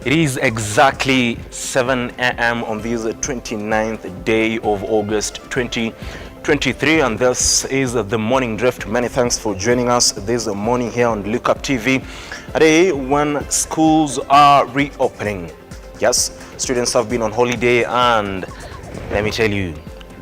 It is exactly 7 a.m. on this 29th day of August 2023, and this is the Morning Drift. Many thanks for joining us this morning here on Lookuptv, a day when schools are reopening. Yes, students have been on holiday, and let me tell you,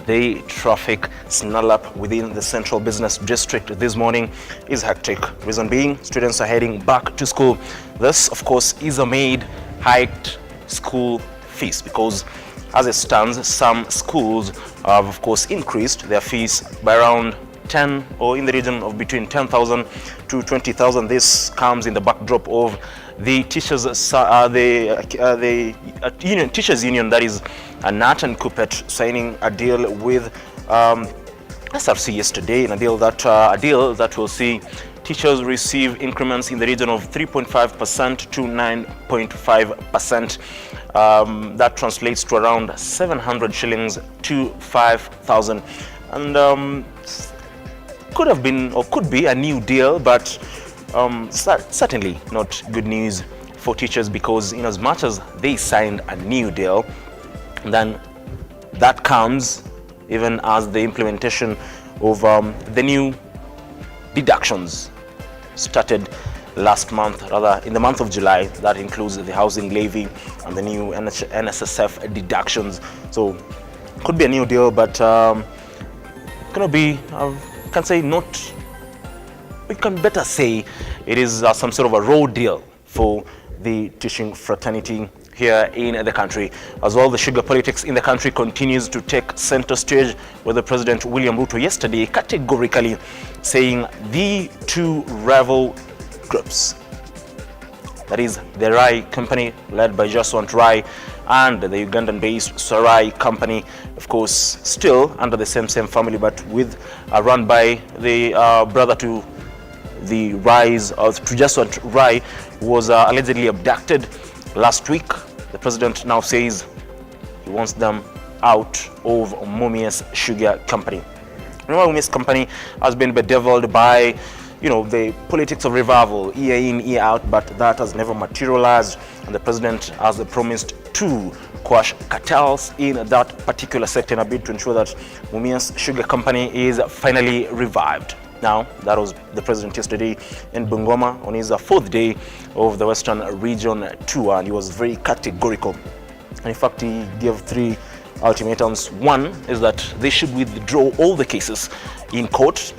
the traffic snarl up within the central business district this morning is hectic. Reason being, students are heading back to school. This, of course, is amid hiked school fees, because as it stands, some schools have, of course, increased their fees by around 10 or in the region of between 10,000 to 20,000. This comes in the backdrop of the teachers, teachers union, that is NAT and KUPPET, signing a deal with SRC yesterday, in a deal that will see teachers receive increments in the region of 3.5% to 9.5%. That translates to around 700 shillings to 5,000. And could have been or could be a new deal, but certainly not good news for teachers, because in as much as they signed a new deal, then that comes even as the implementation of the new deductions started last month, rather in the month of July. That includes the housing levy and the new NSSF deductions. So could be a new deal, but gonna be, can say not, we can better say it is some sort of a raw deal for the teaching fraternity here in the country. As well, the sugar politics in the country continues to take center stage, with the President William RUTO yesterday categorically saying the two rival groups, that is the Rai company led by Jaswant Rai and the Ugandan-based Sarai company, of course still under the same family, but with run by the brother to the rise of Jaswant Rai, was allegedly abducted last week. The president now says he wants them out of Mumias Sugar Company. Remember, Mumias Company has been bedeviled by, the politics of revival, year in, year out, but that has never materialized, and the president has promised to quash cartels in that particular sector in a bid to ensure that Mumias Sugar Company is finally revived. Now, that was the president yesterday in Bungoma on his fourth day of the Western Region tour, and he was very categorical. And in fact, he gave three ultimatums. One is that they should withdraw all the cases in court.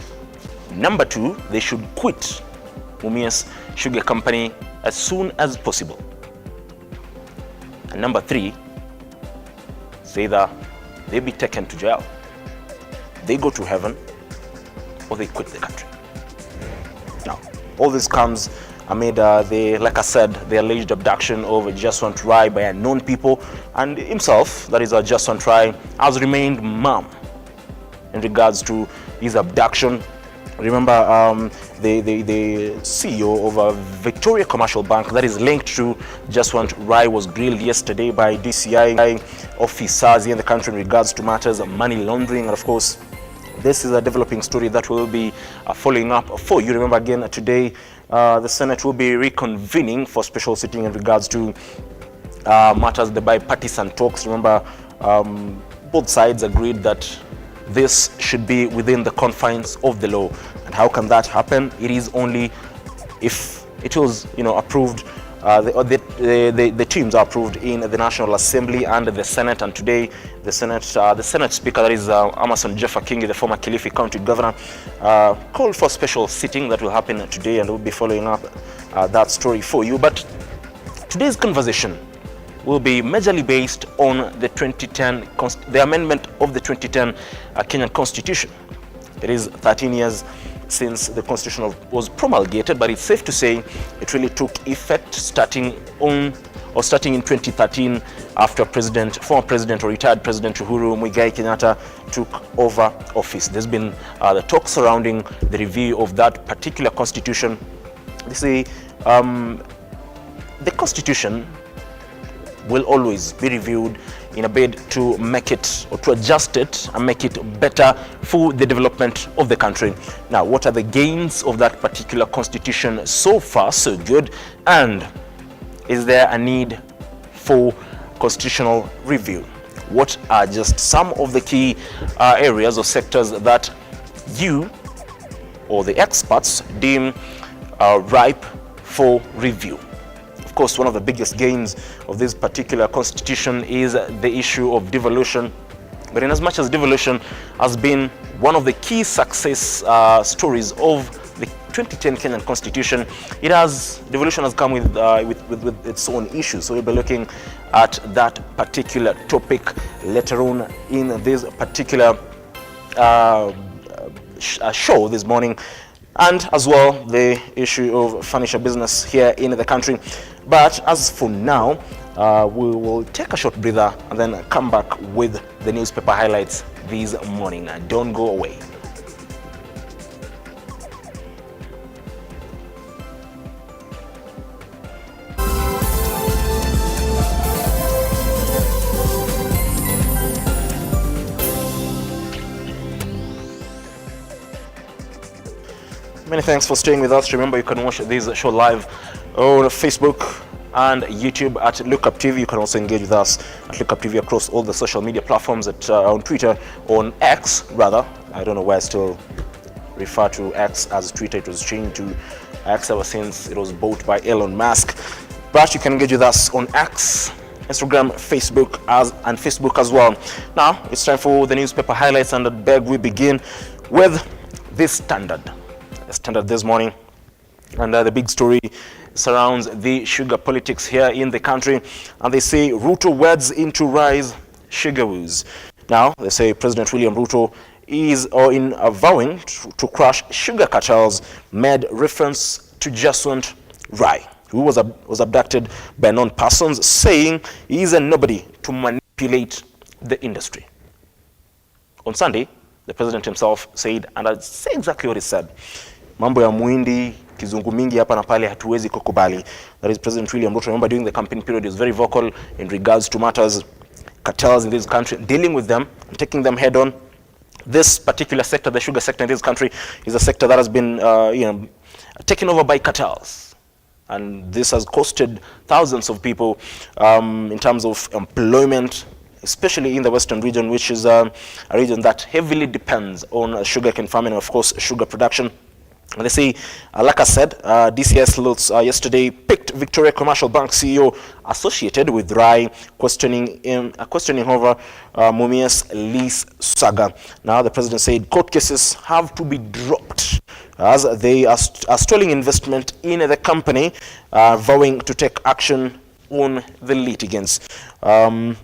Number two, they should quit Mumias Sugar Company as soon as possible. And number three, it's either they be taken to jail, they go to heaven, or they quit the country. Now, all this comes amid like I said, the alleged abduction of Jaswant Rai by unknown people, and himself, that is Jaswant Rai, has remained mum in regards to his abduction. Remember, the CEO of a Victoria Commercial Bank that is linked to Jaswant Rai was grilled yesterday by DCI officers here in the country in regards to matters of money laundering, and of course, this is a developing story that will be following up for you. Remember, again, today the Senate will be reconvening for special sitting in regards to matters, the bipartisan talks. Remember, both sides agreed that this should be within the confines of the law. And how can that happen? It is only if it was, approved. The teams are approved in the National Assembly and the Senate, and today the Senate Speaker, that is Amason Jeffa Kingi, the former Kilifi County Governor, called for a special sitting that will happen today, and we'll be following up that story for you. But today's conversation will be majorly based on the amendment of the 2010 Kenyan Constitution. It is 13 years since the Constitution was promulgated, but it's safe to say it really took effect starting in 2013, after former President or retired President Uhuru Muigai Kenyatta took over office. There's been the talk surrounding the review of that particular constitution. They say the constitution will always be reviewed in a bid to make it, or to adjust it and make it better for the development of the country. Now, what are the gains of that particular constitution? So far, so good. And is there a need for constitutional review. What are just some of the key areas or sectors that you or the experts deem ripe for review? Of course, one of the biggest gains of this particular constitution is the issue of devolution. But in as much as devolution has been one of the key success stories of the 2010 Kenyan Constitution, devolution has come with its own issues. So we'll be looking at that particular topic later on in this particular show this morning, and as well the issue of furniture business here in the country. But as for now, we will take a short breather and then come back with the newspaper highlights this morning. Don't go away. Many thanks for staying with us. Remember, you can watch this show live on Facebook and YouTube at Lookuptv. You can also engage with us at Lookuptv across all the social media platforms, on Twitter, on X rather. I don't know why I still refer to X as Twitter. It was changed to X ever since it was bought by Elon Musk. But you can engage with us on X, Instagram, Facebook as well. Now it's time for the newspaper highlights, and I beg we begin with this Standard this morning. And the big story surrounds the sugar politics here in the country, and they say RUTO weds into rise sugar woes. Now they say President William RUTO is in vowing to crush sugar cartels made reference to Jacinth Rai, who was abducted by known persons, saying he is a nobody to manipulate the industry. On Sunday, the president himself said, and I'll say exactly what he said: mambo ya muindi kizungu mingi hapa na pale hatuwezi kukubali. That is President William Ruto. Remember, during the campaign period, he was very vocal in regards to matters, cartels in this country, dealing with them and taking them head on. This particular sector, the sugar sector in this country, is a sector that has been taken over by cartels. And this has costed thousands of people in terms of employment, especially in the western region, which is a region that heavily depends on sugarcane farming and, of course, sugar production. And they say, like I said, DCS Lutz yesterday picked Victoria Commercial Bank CEO associated with Rai, questioning over Mumias lease saga. Now the president said court cases have to be dropped as they are stalling investment in the company, vowing to take action on the litigants. And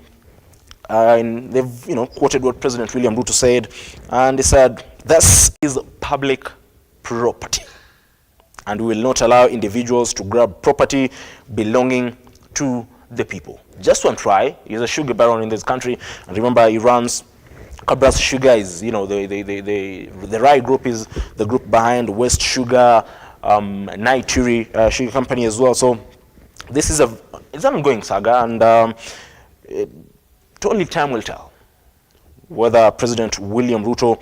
they've quoted what President William Ruto said, and he said, "This is public property, and we will not allow individuals to grab property belonging to the people." Just one try. He's a sugar baron in this country, and remember, he runs Kabras Sugar. Is the Rai group is the group behind West Sugar, Naituri Sugar Company as well. So this is it's an ongoing saga, and only time will tell whether President William Ruto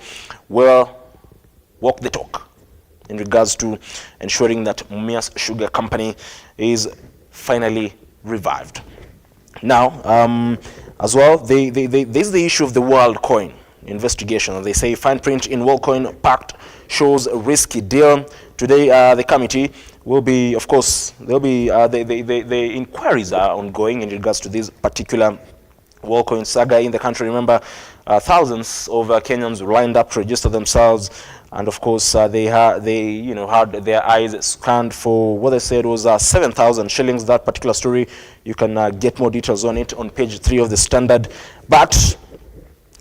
will walk the talk in regards to ensuring that Mumias Sugar Company is finally revived. Now, as well, there's the issue of the WorldCoin investigation. They say fine print in WorldCoin pact shows a risky deal. Today, the committee will be, of course, the inquiries are ongoing in regards to this particular WorldCoin saga in the country. Remember, thousands of Kenyans lined up to register themselves, and of course they had their eyes scanned for what they said was 7,000 shillings. That particular story, you can get more details on it on page 3 of the Standard. But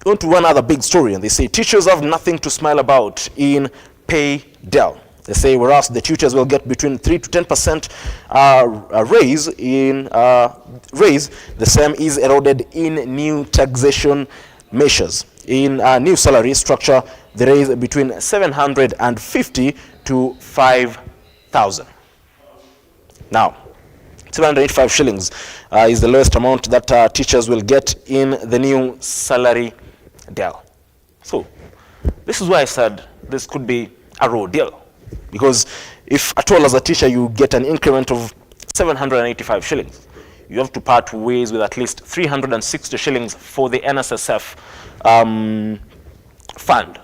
on to one other big story, and they say teachers have nothing to smile about in pay deal. They say whereas the tutors will get between 3 to 10% raise, the same is eroded in new taxation measures. In new salary structure, the raise between 750 to 5,000. Now, 785 shillings is the lowest amount that teachers will get in the new salary deal. So, this is why I said this could be a raw deal. Because if at all as a teacher you get an increment of 785 shillings, you have to part ways with at least 360 shillings for the NSSF fund.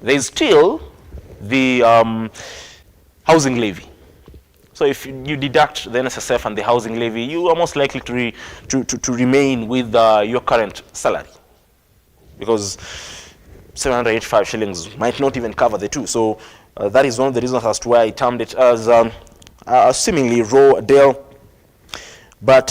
There is still the housing levy. So if you deduct the NSSF and the housing levy, you are most likely to remain with your current salary, because 785 shillings might not even cover the two. So that is one of the reasons as to why I termed it as a seemingly raw deal. But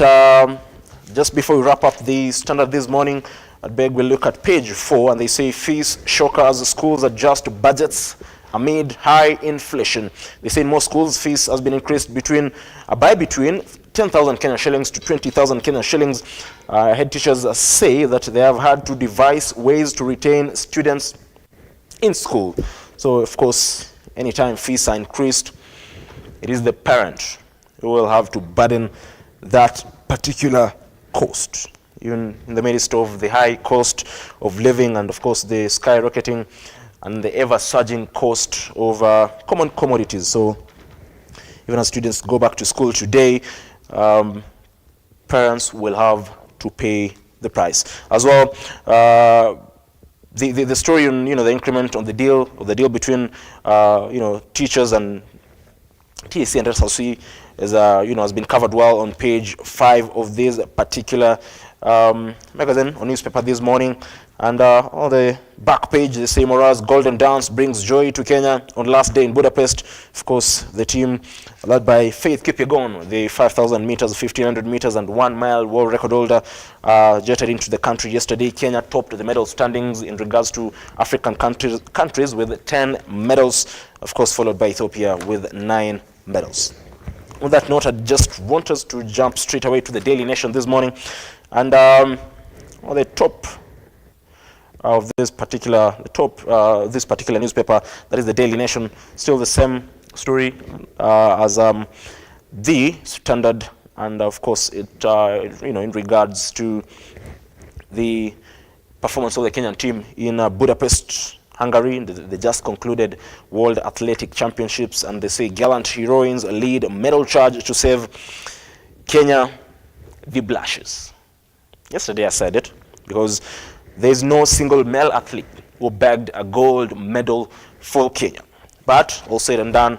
just before we wrap up the Standard this morning, I beg we'll look at page 4, and they say fees shock as schools adjust budgets amid high inflation. They say in most schools, fees has been increased by between 10,000 Kenyan shillings to 20,000 Kenyan shillings. Head teachers say that they have had to devise ways to retain students in school. So, of course, anytime fees are increased, it is the parent who will have to burden that particular cost, even in the midst of the high cost of living and, of course, the skyrocketing and the ever-surging cost of common commodities. So even as students go back to school today, parents will have to pay the price. As well, the story on the increment on the deal between teachers and TSC and SLC is has been covered well on page 5 of this particular magazine or newspaper this morning. And on the back page, they say Mora's Golden Dance brings joy to Kenya on last day in Budapest. Of course, the team led by Faith Kipyegon, the 5,000 meters, 1,500 meters, and 1 mile world record holder, jetted into the country yesterday. Kenya topped the medal standings in regards to African countries with 10 medals, of course, followed by Ethiopia with 9 medals. On that note, I just want us to jump straight away to the Daily Nation this morning. And on the top of this particular newspaper, that is the Daily Nation, still the same story as the Standard, and of course it in regards to the performance of the Kenyan team in Budapest, Hungary. They just concluded World Athletic Championships, and they say gallant heroines lead medal charge to save Kenya the blushes. Yesterday I said it, because there's no single male athlete who bagged a gold medal for Kenya. But all said and done,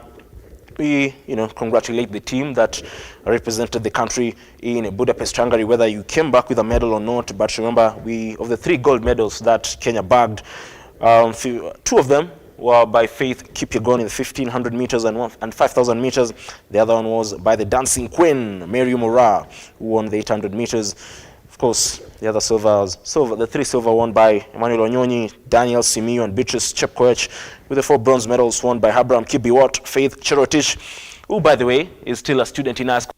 we congratulate the team that represented the country in Budapest, Hungary, whether you came back with a medal or not. But remember, of the 3 gold medals that Kenya bagged, 2 of them were by Faith Kipyegon in the 1,500 meters and 5,000 meters. The other one was by the dancing queen, Mary Mora, who won the 800 meters. Of course, the other the 3 silver won by Emmanuel Onyonyi, Daniel Simiyu, and Beatrice Chepkoech, with the 4 bronze medals won by Abraham Kibiwot, Faith Cherotich, who, by the way, is still a student in high school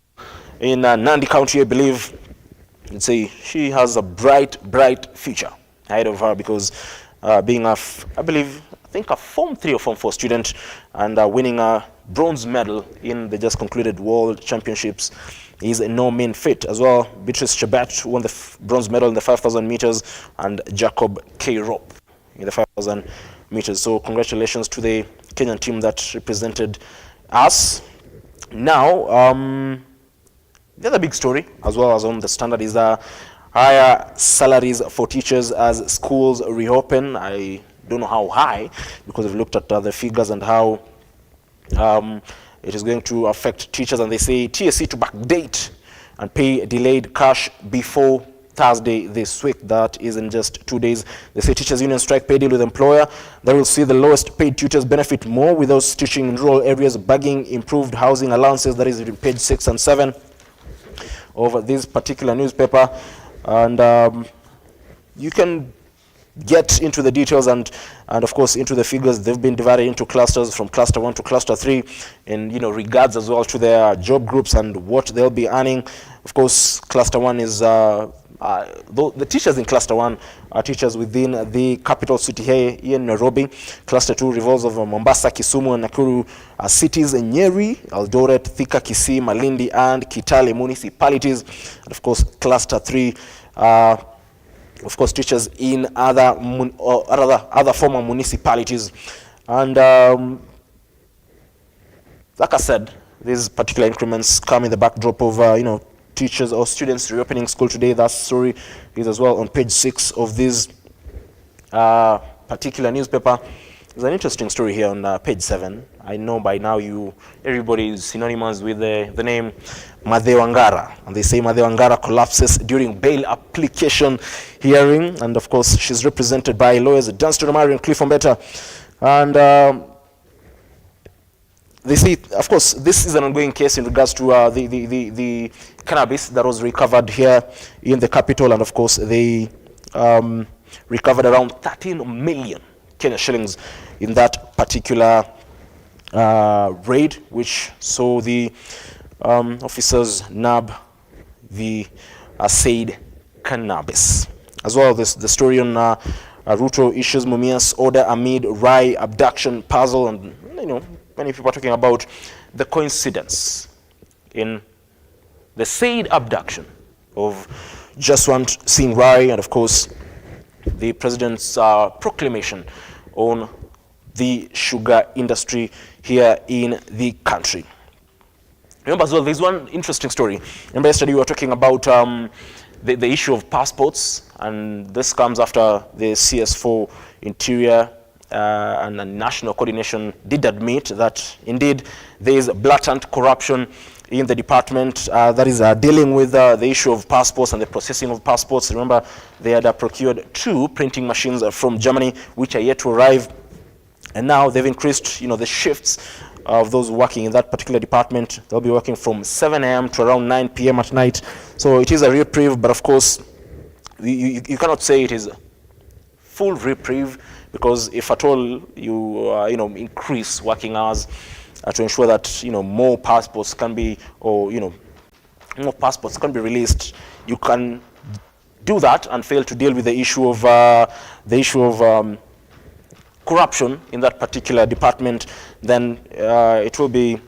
in Nandi County, I believe. You'd say she has a bright future ahead of her, because being I think a Form 3 or Form 4 student, and winning a bronze medal in the just concluded World Championships is no mean feat. As well, Beatrice Chebet won the bronze medal in the 5,000 meters, and Jacob K. Rope in the 5,000 meters. So congratulations to the Kenyan team that represented us. Now, the other big story, as well as on the Standard, is higher salaries for teachers as schools reopen. I don't know how high, because we've looked at the figures and how it is going to affect teachers. And they say TSC to backdate and pay delayed cash before Thursday this week. That is in just 2 days. They say teachers union strike pay deal with employer. They will see the lowest paid tutors benefit more, with those teaching in rural areas bagging improved housing allowances. That is in page 6 and 7 of this particular newspaper. And you can get into the details and of course into the figures. They've been divided into clusters, from cluster 1 to cluster 3, in regards as well to their job groups and what they'll be earning. Of course, cluster 1 is the teachers in cluster 1 are teachers within the capital city here in Nairobi. Cluster 2 revolves over Mombasa, Kisumu, and Nakuru cities, and Nyeri, Eldoret, Thika, Kisii, Malindi, and Kitale municipalities. And of course, cluster 3 of course, teachers in other former municipalities. And like I said, these particular increments come in the backdrop of teachers or students reopening school today. That story is as well on page 6 of this particular newspaper. There's an interesting story here on page 7. I know by now everybody is synonymous with the name Madhe Wangara, and they say Madhe Wangara collapses during bail application hearing, and of course she's represented by lawyers Dunstan Omari and Cliff Ombeta, and they see, of course, this is an ongoing case in regards to the cannabis that was recovered here in the capital, and of course they recovered around 13 million Kenya shillings in that particular raid, which saw the officers nab the said cannabis. As well, the story on RUTO issues Mumias order amid Rai abduction puzzle, and many people are talking about the coincidence in the said abduction of Jaswant Singh Rai, and of course the president's proclamation on the sugar industry here in the country. Remember as well, there's one interesting story. Remember yesterday we were talking about the issue of passports, and this comes after the CS4 Interior and National Coordination did admit that indeed there is blatant corruption in the department that is dealing with the issue of passports and the processing of passports. Remember, they had procured 2 printing machines from Germany, which are yet to arrive, and now they've increased, the shifts of those working in that particular department. They'll be working from 7 a.m. to around 9 p.m. at night. So it is a reprieve, but of course, you cannot say it is full reprieve, because if at all you increase working hours to ensure that more passports can be, or more passports can be released, you can do that and fail to deal with the issue of corruption in that particular department, then it will be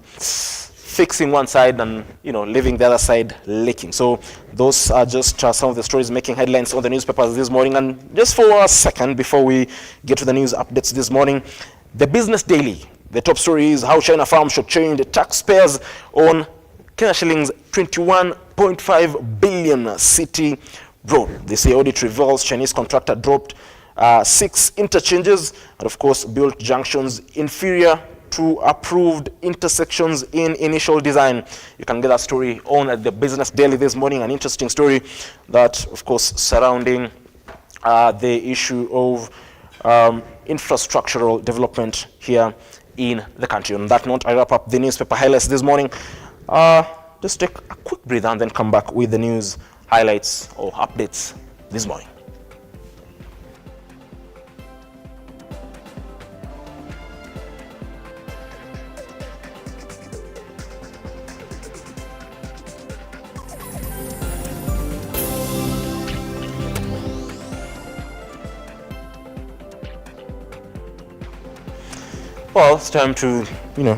fixing one side and leaving the other side leaking. So those are just some of the stories making headlines on the newspapers this morning. And just for a second before we get to the news updates this morning, the Business Daily, the top story is how China firm should change the taxpayers on Kenya shillings 21.5 billion city road. They say audit reveals Chinese contractor dropped 6 interchanges and of course built junctions inferior to approved intersections in initial design. You can get that story on at the Business Daily this morning. An interesting story that, of course, surrounding the issue of infrastructural development here in the country. On that note, I wrap up the newspaper highlights this morning. Just take a quick breather and then come back with the news highlights or updates this morning. Well, it's time to,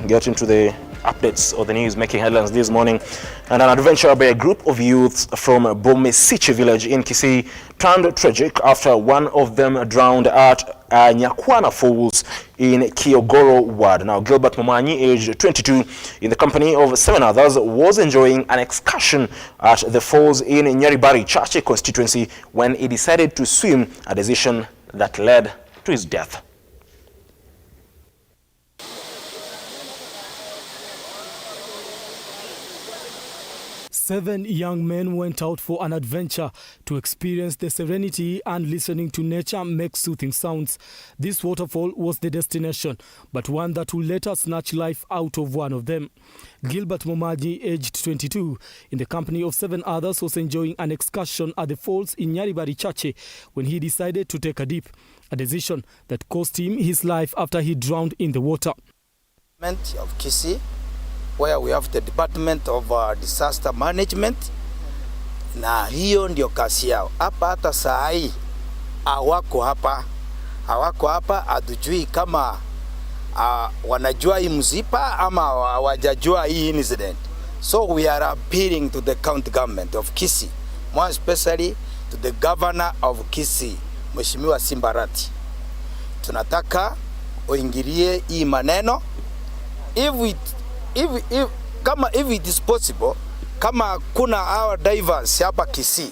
get into the updates or the news making headlines this morning. And an adventure by a group of youths from Bomesiche village in Kisii turned tragic after one of them drowned at Nyakwana Falls in Kiogoro Ward. Now, Gilbert Momanyi, aged 22, in the company of 7 others, was enjoying an excursion at the falls in Nyaribari Chache constituency when he decided to swim, a decision that led to his death. Seven young men went out for an adventure to experience the serenity and listening to nature make soothing sounds. This waterfall was the destination, but one that will later snatch life out of one of them. Gilbert Momanyi, aged 22, in the company of 7 others, was enjoying an excursion at the falls in Nyaribari Chache when he decided to take a dip, a decision that cost him his life after he drowned in the water. Of Kisii, where we have the Department of Disaster Management, na hiyo ndio kazi yao. Hapa hata saa hii hawako hapa, hatujui kama wanajua hii mzipa ama hawajajua hii incident. So we are appealing to the county government of Kisii, more especially to the governor of Kisii, Mheshimiwa Simbarati. Tunataka uingilie hii maneno. kama if it is possible, kama kuna our divers hapa Kisii,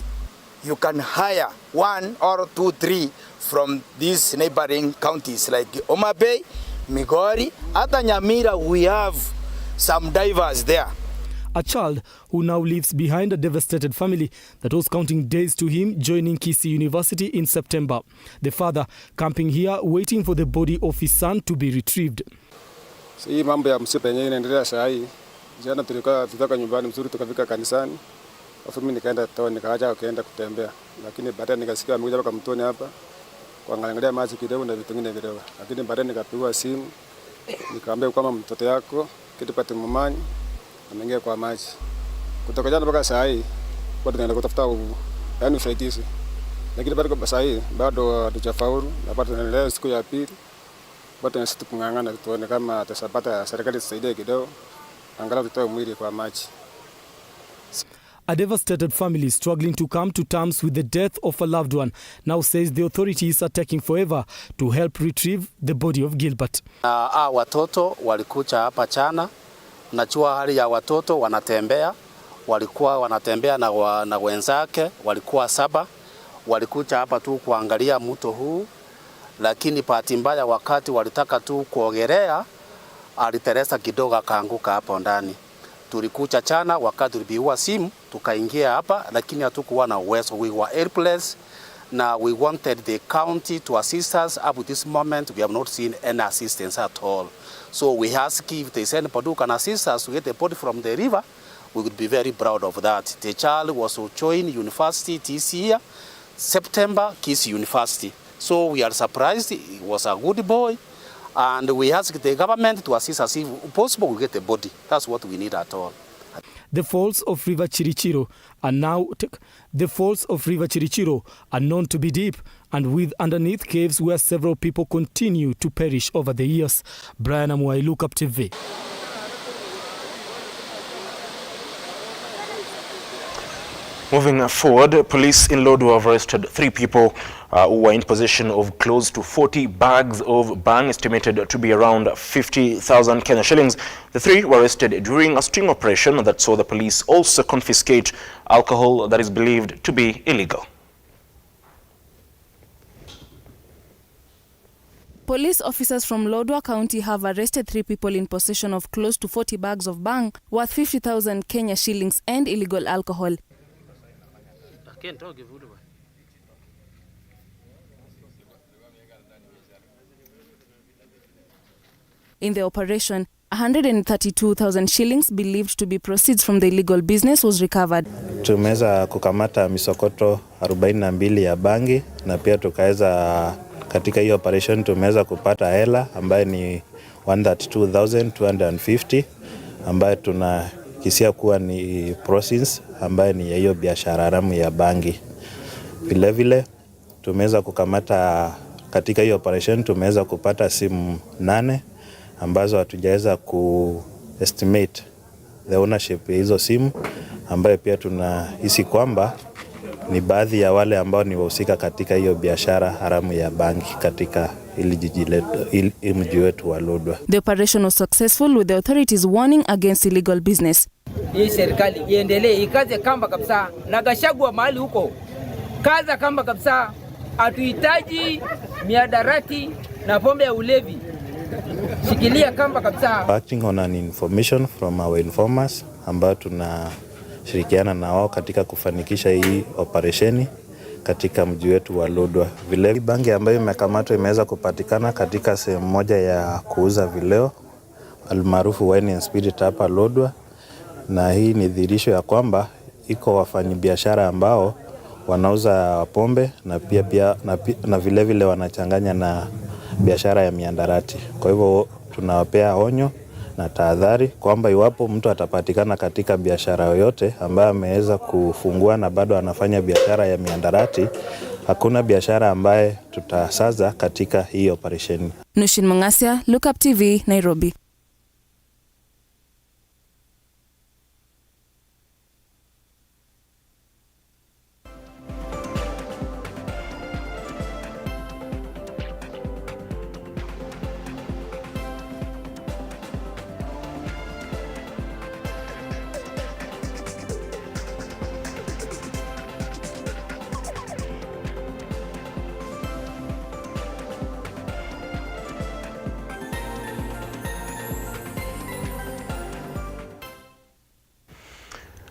you can hire 1 or 2, 3 from these neighboring counties like Homa Bay, Migori, hata Nyamira. We have some divers there. A child who now lives behind a devastated family that was counting days to him joining Kisii University in September. The father camping here waiting for the body of his son to be retrieved. So hii mambo ya msiba yenyewe inaendelea saa hii. Jana tulitoka nyumbani mzuri tukafika kanisani. Afu mimi nikaenda town nikaacha kaenda kutembea. Lakini baadaye nikasikia amekuja mpaka mtoni hapa kuangalia maji kidogo na vitu vingine kidogo. Lakini baadaye nikapigwa simu nikaambia kwamba mtoto yako kitu pate mumani ameingia kwa maji. Kutoka jana mpaka saa hii bado tunaenda kutafuta yani usaidizi. Lakini bado kwa saa hii bado hatujafaulu na bado tunaendelea siku ya pili. Bado tunasita kung'ang'ana tuone kama tutasapata serikali tusaidie kidogo angalau tutoe mwili kwa maji. A devastated family struggling to come to terms with the death of a loved one now says the authorities are taking forever to help retrieve the body of Gilbert. Watoto walikuja hapa jana. Najua hali ya watoto walikuwa wanatembea na wenzake, walikuwa 7. Walikuja hapa tu kuangalia mto huu, lakini bahati mbaya wakati walitaka tu kuogelea aliteresa kidogo akaanguka hapo ndani. Tulikuja jana wakati tulipigiwa simu tukaingia hapa, lakini hatukuwa na uwezo. We were helpless. Now we wanted the county to assist us. Up to this moment we have not seen any assistance at all. So we ask if they send Padu can assist us to get the body from the river. We would be very proud of that. The child was to join university this year, September, Kisii University. So we are surprised. He was a good boy. And we ask the government to assist us if possible we get the body. That's what we need at all. The falls of River Chirichiro are known to be deep and with underneath caves where several people continue to perish over the years. Brian Amuai, Lookuptv. Moving forward, police in Lodwar have arrested 3 people who were in possession of close to 40 bags of bang estimated to be around 50,000 Kenya shillings. The 3 were arrested during a sting operation that saw the police also confiscate alcohol that is believed to be illegal. Police officers from Lodwar County have arrested 3 people in possession of close to 40 bags of bang worth 50,000 Kenya shillings and illegal alcohol. In the operation, 132,000 shillings believed to be proceeds from the illegal business was recovered. Tumeweza kukamata misokoto 42 ya bangi na pia tukaweza katika hiyo operation tumeweza kupata hela ambayo ni 132,250 ambayo tunakisia kuwa ni proceeds ambayo ni hiyo biashara haramu ya bangi. Vile vile tumeweza kukamata katika hiyo operation tumeweza kupata simu 8 ambazo hatujaweza estimate the ownership ya hizo simu ambayo pia tunahisi kwamba ni baadhi ya wale ambao ni wahusika katika hiyo biashara haramu ya bangi katika ili jiji letu mji wetu wa Lodwar. The operation was successful with the authorities warning against illegal business. Hii serikali iendelee ikaze kamba kabisa na Gachagua mahali huko. Kaza kamba kabisa, hatuhitaji miadarati na pombe ya ulevi. Shikilia kamba kabisa. Acting on an information from our informers ambao tunashirikiana na wao katika kufanikisha hii operesheni katika mji wetu wa Lodwar. Vile bangi ambayo imekamatwa imeweza kupatikana katika sehemu moja ya kuuza vileo almaarufu wine and spirit hapa Lodwar, na hii ni dhihirisho ya kwamba iko wafanyabiashara ambao wanauza pombe na pia na vile vile wanachanganya na biashara ya miandarati. Kwa hivyo tunawapea onyo na tahadhari kwamba iwapo mtu atapatikana katika biashara yoyote ambaye ameweza kufungua na bado anafanya biashara ya miandarati, hakuna biashara ambaye tutasaza katika hii operation. Nushin Mangasia, Lookuptv, Nairobi.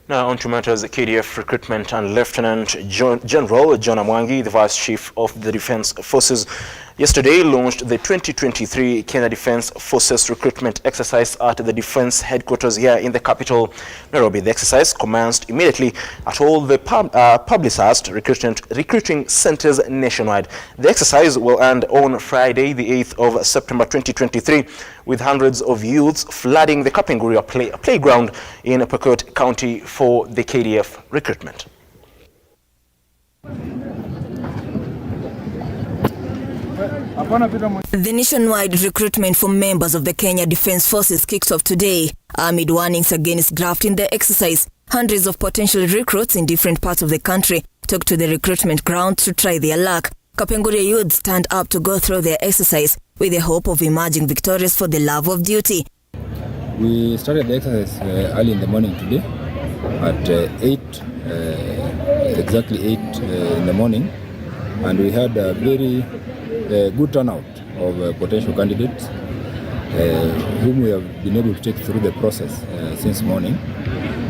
Now on to matters KDF recruitment, and Lieutenant General John Amwangi, the Vice Chief of the Defence Forces, yesterday launched the 2023 Kenya Defence Forces recruitment exercise at the Defence Headquarters here in the capital, Nairobi. The exercise commenced immediately at all the publicized recruiting centres nationwide. The exercise will end on Friday, the 8th of September 2023, with hundreds of youths flooding the Kapenguria playground in Pokot County for the KDF recruitment. The nationwide recruitment for members of the Kenya Defence Forces kicks off today. Amid warnings against graft in the exercise, hundreds of potential recruits in different parts of the country took to the recruitment ground to try their luck. Kapenguria youths stand up to go through their exercise with the hope of emerging victorious for the love of duty. We started the exercise early in the morning today at 8, exactly 8 in the morning, and we had a very good turnout of potential candidates whom we have been able to take through the process since morning.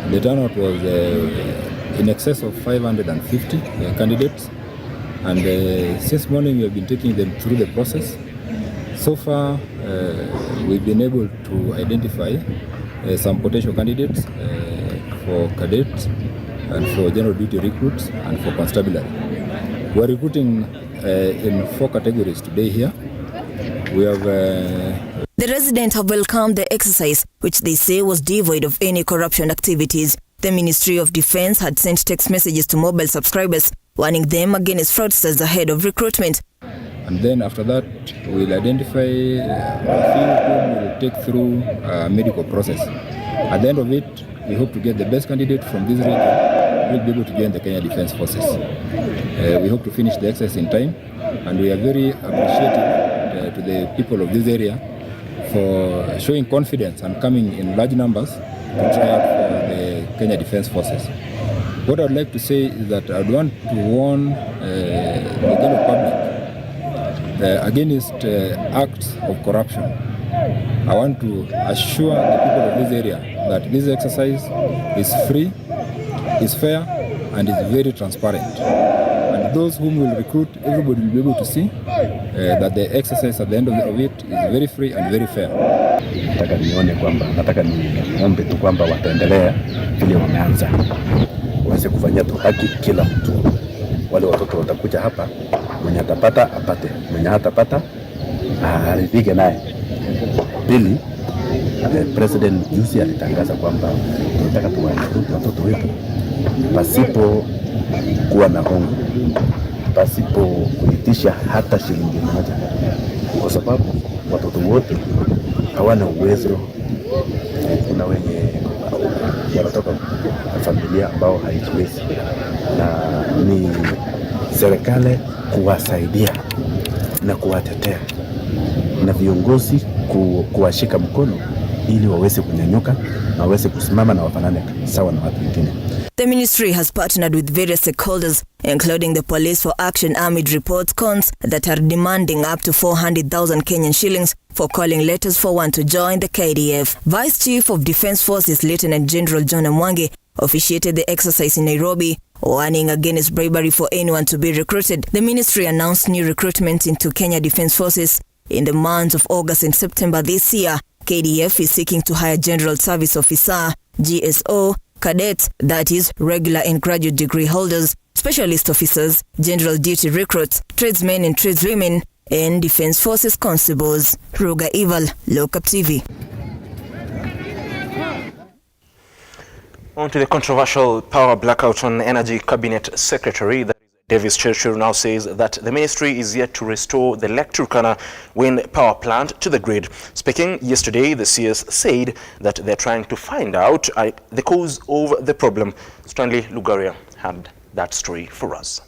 The turnout was in excess of 550 candidates, and since morning we have been taking them through the process. So far we've been able to identify some potential candidates for cadets and for general duty recruits and for constabulary. We are recruiting in 4 categories today here. We have The residents have welcomed the exercise, which they say was devoid of any corruption activities. The Ministry of Defence had sent text messages to mobile subscribers warning them against fraudsters ahead of recruitment. And then after that, we'll identify a few whom we'll take through a medical process. At the end of it, we hope to get the best candidate from this region who will be able to join the Kenya Defence Forces. We hope to finish the exercise in time, and we are very appreciative to the people of this area for showing confidence and coming in large numbers to try out for the Kenya Defence Forces. What I'd like to say is that I'd want to warn the general public against acts of corruption. I want to assure the people of this area that this exercise is free, is fair, and is very transparent. And those whom will recruit, everybody will be able to see that the exercise at the end of it is very free and very fair. Nataka niombe tu kwamba wataendelea vile wameanza, waweze kufanyia tu haki kila mtu. Wale watoto watakuja hapa, mwenye atapata apate, mwenye hatapata aridhike naye. Pili, President juzi alitangaza kwamba tunataka tuwarecruit watoto wetu pasipo kuwa na hongo, pasipo kuitisha hata shilingi moja, kwa sababu watoto wote hawana uwezo. Kuna wenye wanatoka familia ambao haijiwezi, na ni serikali kuwasaidia na kuwatetea na viongozi kuwashika mkono ili waweze kunyanyuka na waweze kusimama na wafanane sawa na watu wengine. The ministry has partnered with various stakeholders, including the Police for Action amid reports cons that are demanding up to 400,000 Kenyan shillings for calling letters for one to join the KDF. Vice Chief of Defence Forces Lieutenant General John Amwangi officiated the exercise in Nairobi, warning against bribery for anyone to be recruited. The ministry announced new recruitment into Kenya Defence Forces in the months of August and September this year. KDF is seeking to hire General Service Officer, GSO, cadets, that is, regular and graduate degree holders, specialist officers, general duty recruits, tradesmen and tradeswomen, and Defence Forces constables. Ruga Ival, Lookuptv. On to the controversial power blackout on Energy Cabinet Secretary. Davis Churchill now says that the ministry is yet to restore the Lake Turkana wind power plant to the grid. Speaking yesterday, the CS said that they're trying to find out the cause of the problem. Stanley Lugaria had that story for us.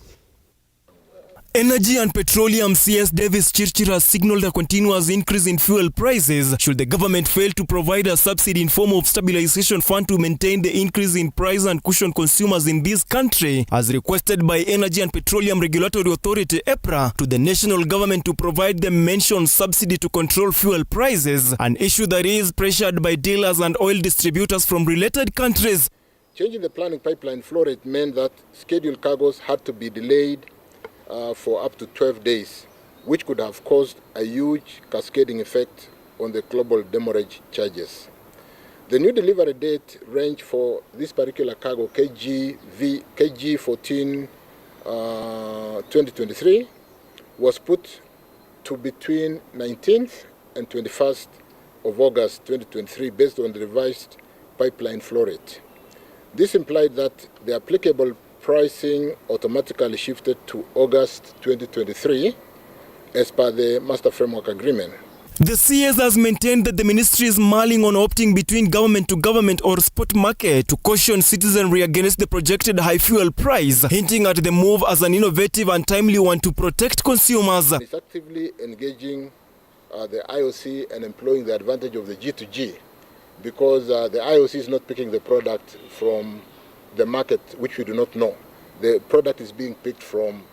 Energy and Petroleum CS Davis Churchill has signaled a continuous increase in fuel prices should the government fail to provide a subsidy in form of stabilization fund to maintain the increase in price and cushion consumers in this country, as requested by Energy and Petroleum Regulatory Authority EPRA to the national government to provide the mentioned subsidy to control fuel prices, an issue that is pressured by dealers and oil distributors from related countries. Changing the planning pipeline flow rate meant that scheduled cargoes had to be delayed for up to 12 days, which could have caused a huge cascading effect on the global demurrage charges. The new delivery date range for this particular cargo, KG 14 2023, was put to between 19th and 21st of August 2023 based on the revised pipeline flow rate. This implied that the applicable pricing automatically shifted to August 2023 as per the Master Framework Agreement. The CS has maintained that the ministry is mulling on opting between government to government or spot market to caution citizenry against the projected high fuel price, hinting at the move as an innovative and timely one to protect consumers. It's actively engaging the IOC and employing the advantage of the G2G, because the IOC is not picking the product from the market, which we do not know. The product is being picked from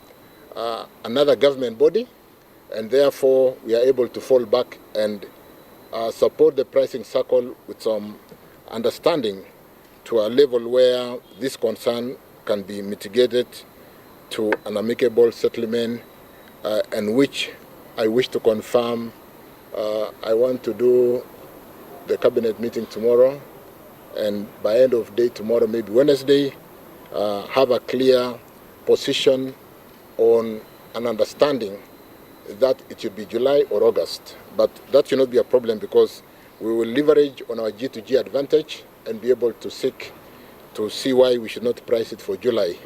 another government body, and therefore we are able to fall back and support the pricing circle with some understanding to a level where this concern can be mitigated to an amicable settlement, and which I wish to confirm. I want to do the cabinet meeting tomorrow, and by end of day tomorrow, maybe Wednesday, have a clear position on an understanding that it should be July or August. But that should not be a problem, because we will leverage on our G2G advantage and be able to seek to see why we should not price it for July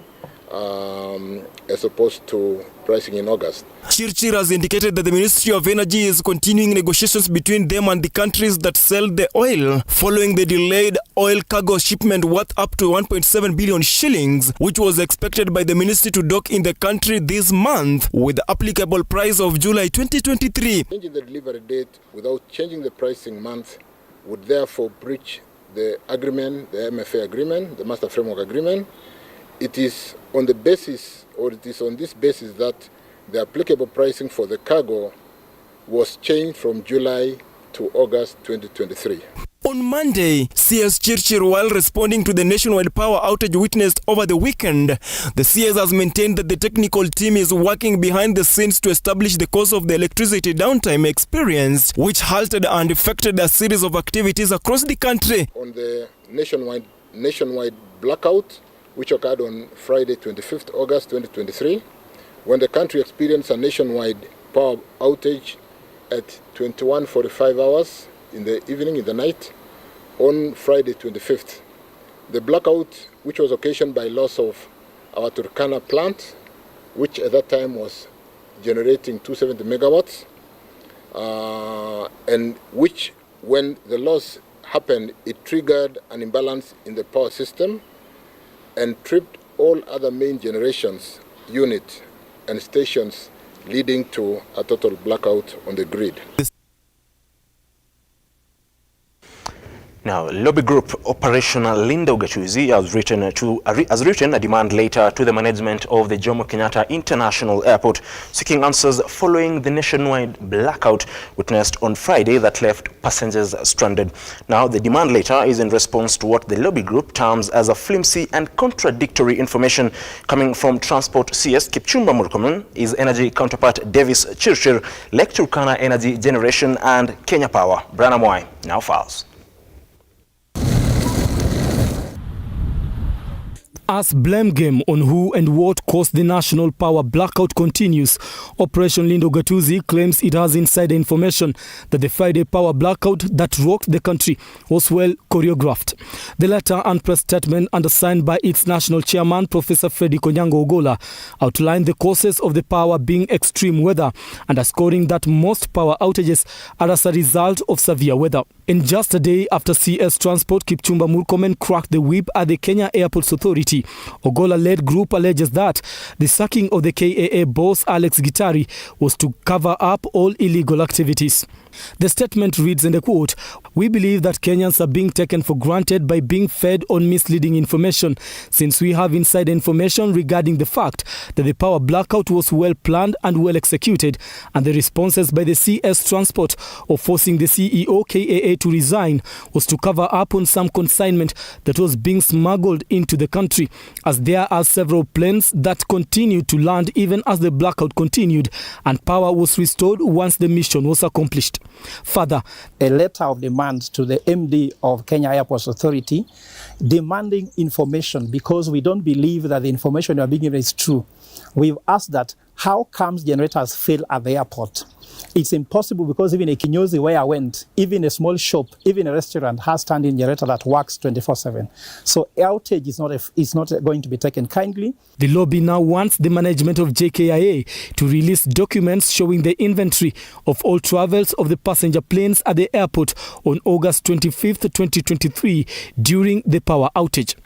as opposed to pricing in August. Chirchir has indicated that the Ministry of Energy is continuing negotiations between them and the countries that sell the oil, following the delayed oil cargo shipment worth up to 1.7 billion shillings, which was expected by the ministry to dock in the country this month, with the applicable price of July 2023. Changing the delivery date without changing the pricing month would therefore breach the agreement, the MFA agreement, the Master Framework Agreement. It is on the basis, or it is on this basis, that the applicable pricing for the cargo was changed from July to August 2023. On Monday, CS Chirchir, while responding to the nationwide power outage witnessed over the weekend, the CS has maintained that the technical team is working behind the scenes to establish the cause of the electricity downtime experienced, which halted and affected a series of activities across the country. On the nationwide blackout, which occurred on Friday, 25th August 2023, when the country experienced a nationwide power outage at 21:45 hours in the evening, in the night, on Friday, 25th. The blackout, which was occasioned by loss of our Turkana plant, which at that time was generating 270 megawatts, and which, when the loss happened, it triggered an imbalance in the power system and tripped all other main generations, units and stations, leading to a total blackout on the grid. Now, lobby group operational Linda Ugatuzi has written a demand letter to the management of the Jomo Kenyatta International Airport, seeking answers following the nationwide blackout witnessed on Friday that left passengers stranded. Now, the demand letter is in response to what the lobby group terms as a flimsy and contradictory information coming from Transport CS Kipchumba Murkomen, his energy counterpart Davis Chirchir, Lake Turkana Energy Generation, and Kenya Power. Brana Mwai now files. As blame game on who and what caused the national power blackout continues, Operation Linda Ugatuzi claims it has insider information that the Friday power blackout that rocked the country was well choreographed. The letter and press statement, undersigned by its national chairman, Professor Freddy Konyango Ogola, outlined the causes of the power being extreme weather, underscoring that most power outages are as a result of severe weather. In just a day after CS Transport Kipchumba Murkomen cracked the whip at the Kenya Airports Authority, Ogola-led group alleges that the sacking of the KAA boss Alex Gitari was to cover up all illegal activities. The statement reads, and I quote, "We believe that Kenyans are being taken for granted by being fed on misleading information, since we have inside information regarding the fact that the power blackout was well planned and well executed, and the responses by the CS Transport of forcing the CEO KAA to resign was to cover up on some consignment that was being smuggled into the country, as there are several planes that continued to land even as the blackout continued and power was restored once the mission was accomplished. Further, a letter of demand to the MD of Kenya Airports Authority demanding information because we don't believe that the information we are being given is true. We've asked that, how comes generators fail at the airport? It's impossible because even a Kinyozi where I went, even a small shop, even a restaurant has standing generator that works 24/7. So outage is not going to be taken kindly. The lobby now wants the management of JKIA to release documents showing the inventory of all travels of the passenger planes at the airport on August 25th, 2023 during the power outage.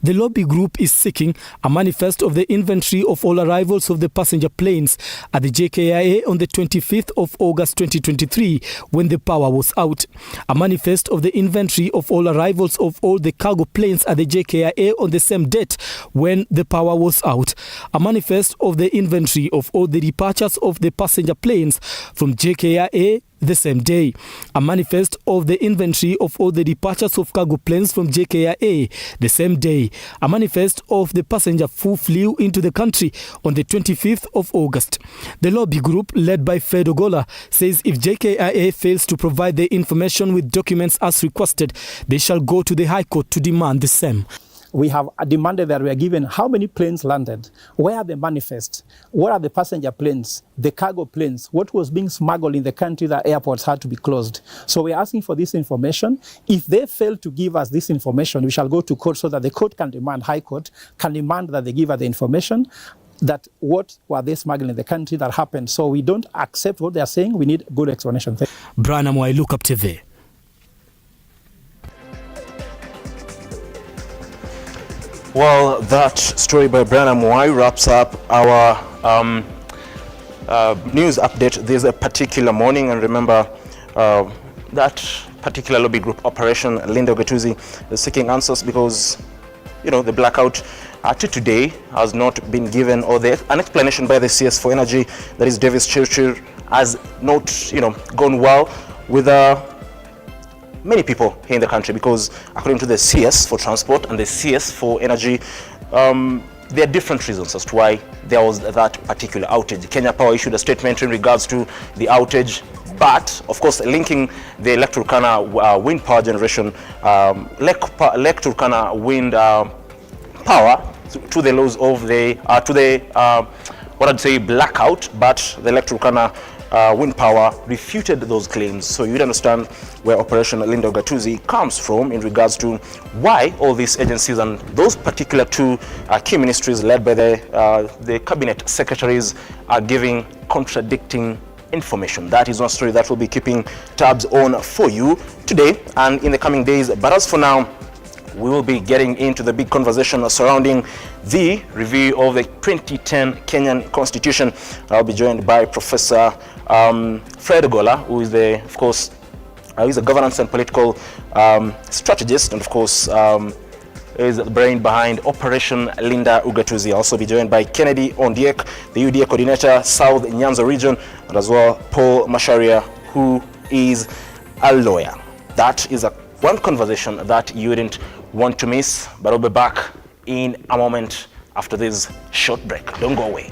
The lobby group is seeking a manifest of the inventory of all arrivals of the passenger planes at the JKIA on the 25th of August 2023 when the power was out. A manifest of the inventory of all arrivals of all the cargo planes at the JKIA on the same date when the power was out. A manifest of the inventory of all the departures of the passenger planes from JKIA the same day. A manifest of the inventory of all the departures of cargo planes from JKIA the same day. A manifest of the passenger who flew into the country on the 25th of August. The lobby group, led by Fred Ogola, says if JKIA fails to provide the information with documents as requested, they shall go to the High Court to demand the same. We have demanded that we are given how many planes landed, where are the manifests, what are the passenger planes, the cargo planes, what was being smuggled in the country that airports had to be closed. So we're asking for this information. If they fail to give us this information, we shall go to court so that the court can demand, High Court can demand that they give us the information that what were they smuggling in the country that happened. So we don't accept what they are saying. We need good explanation. Brian Amwai, Lookuptv. Well, that story by Brian Amwai wraps up our news update this particular morning. And remember, that particular lobby group, Operation Linda Ugatuzi, is seeking answers because, you know, the blackout to today has not been given, or an explanation by the CS for Energy, that is Davis Churchill, has not, you know, gone well with many people here in the country, because according to the CS for Transport and the CS for Energy, there are different reasons as to why there was that particular outage. Kenya Power issued a statement in regards to the outage, but of course linking the Lake Turkana wind power generation, Lake Turkana wind power to the laws of the what I'd say blackout, but the Lake Turkana wind power refuted those claims. So you'd understand where Operation Linda Ugatuzi comes from in regards to why all these agencies and those particular two key ministries led by the cabinet secretaries are giving contradicting information. That is one story that we'll be keeping tabs on for you today and in the coming days. But as for now, we will be getting into the big conversation surrounding the review of the 2010 Kenyan Constitution. I'll be joined by Professor Fred Ogola, who is of course, he's a governance and political strategist, and of course is the brain behind Operation Linda Ugatuzi. I'll also be joined by Kennedy Ondiek, the UDA coordinator, South Nyanza region, and as well Paul Masharia, who is a lawyer. That is one conversation that you wouldn't want to miss, but I'll be back in a moment after this short break. Don't go away.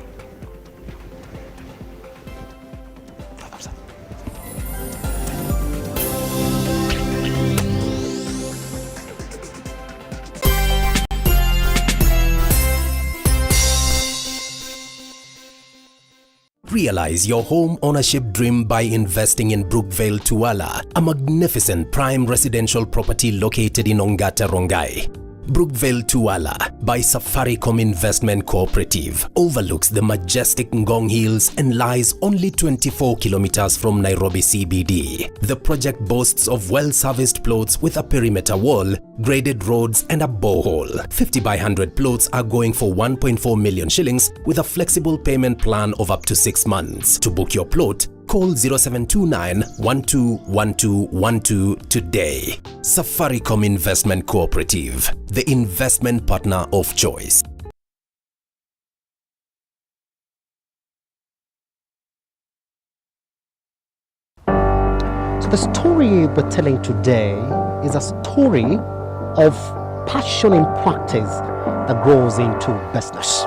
Realize your home ownership dream by investing in Brookvale Tuala, a magnificent prime residential property located in Ongata, Rongai. Brookvale Tuala by Safaricom Investment Cooperative overlooks the majestic Ngong Hills and lies only 24 kilometers from Nairobi CBD. The project boasts of well-serviced plots with a perimeter wall, graded roads and a borehole. 50 by 100 plots are going for 1.4 million shillings with a flexible payment plan of up to 6 months. To book your plot, call 0729 121212 today. Safaricom Investment Cooperative, the investment partner of choice. So The story we're telling today is a story of passion in practice that grows into business.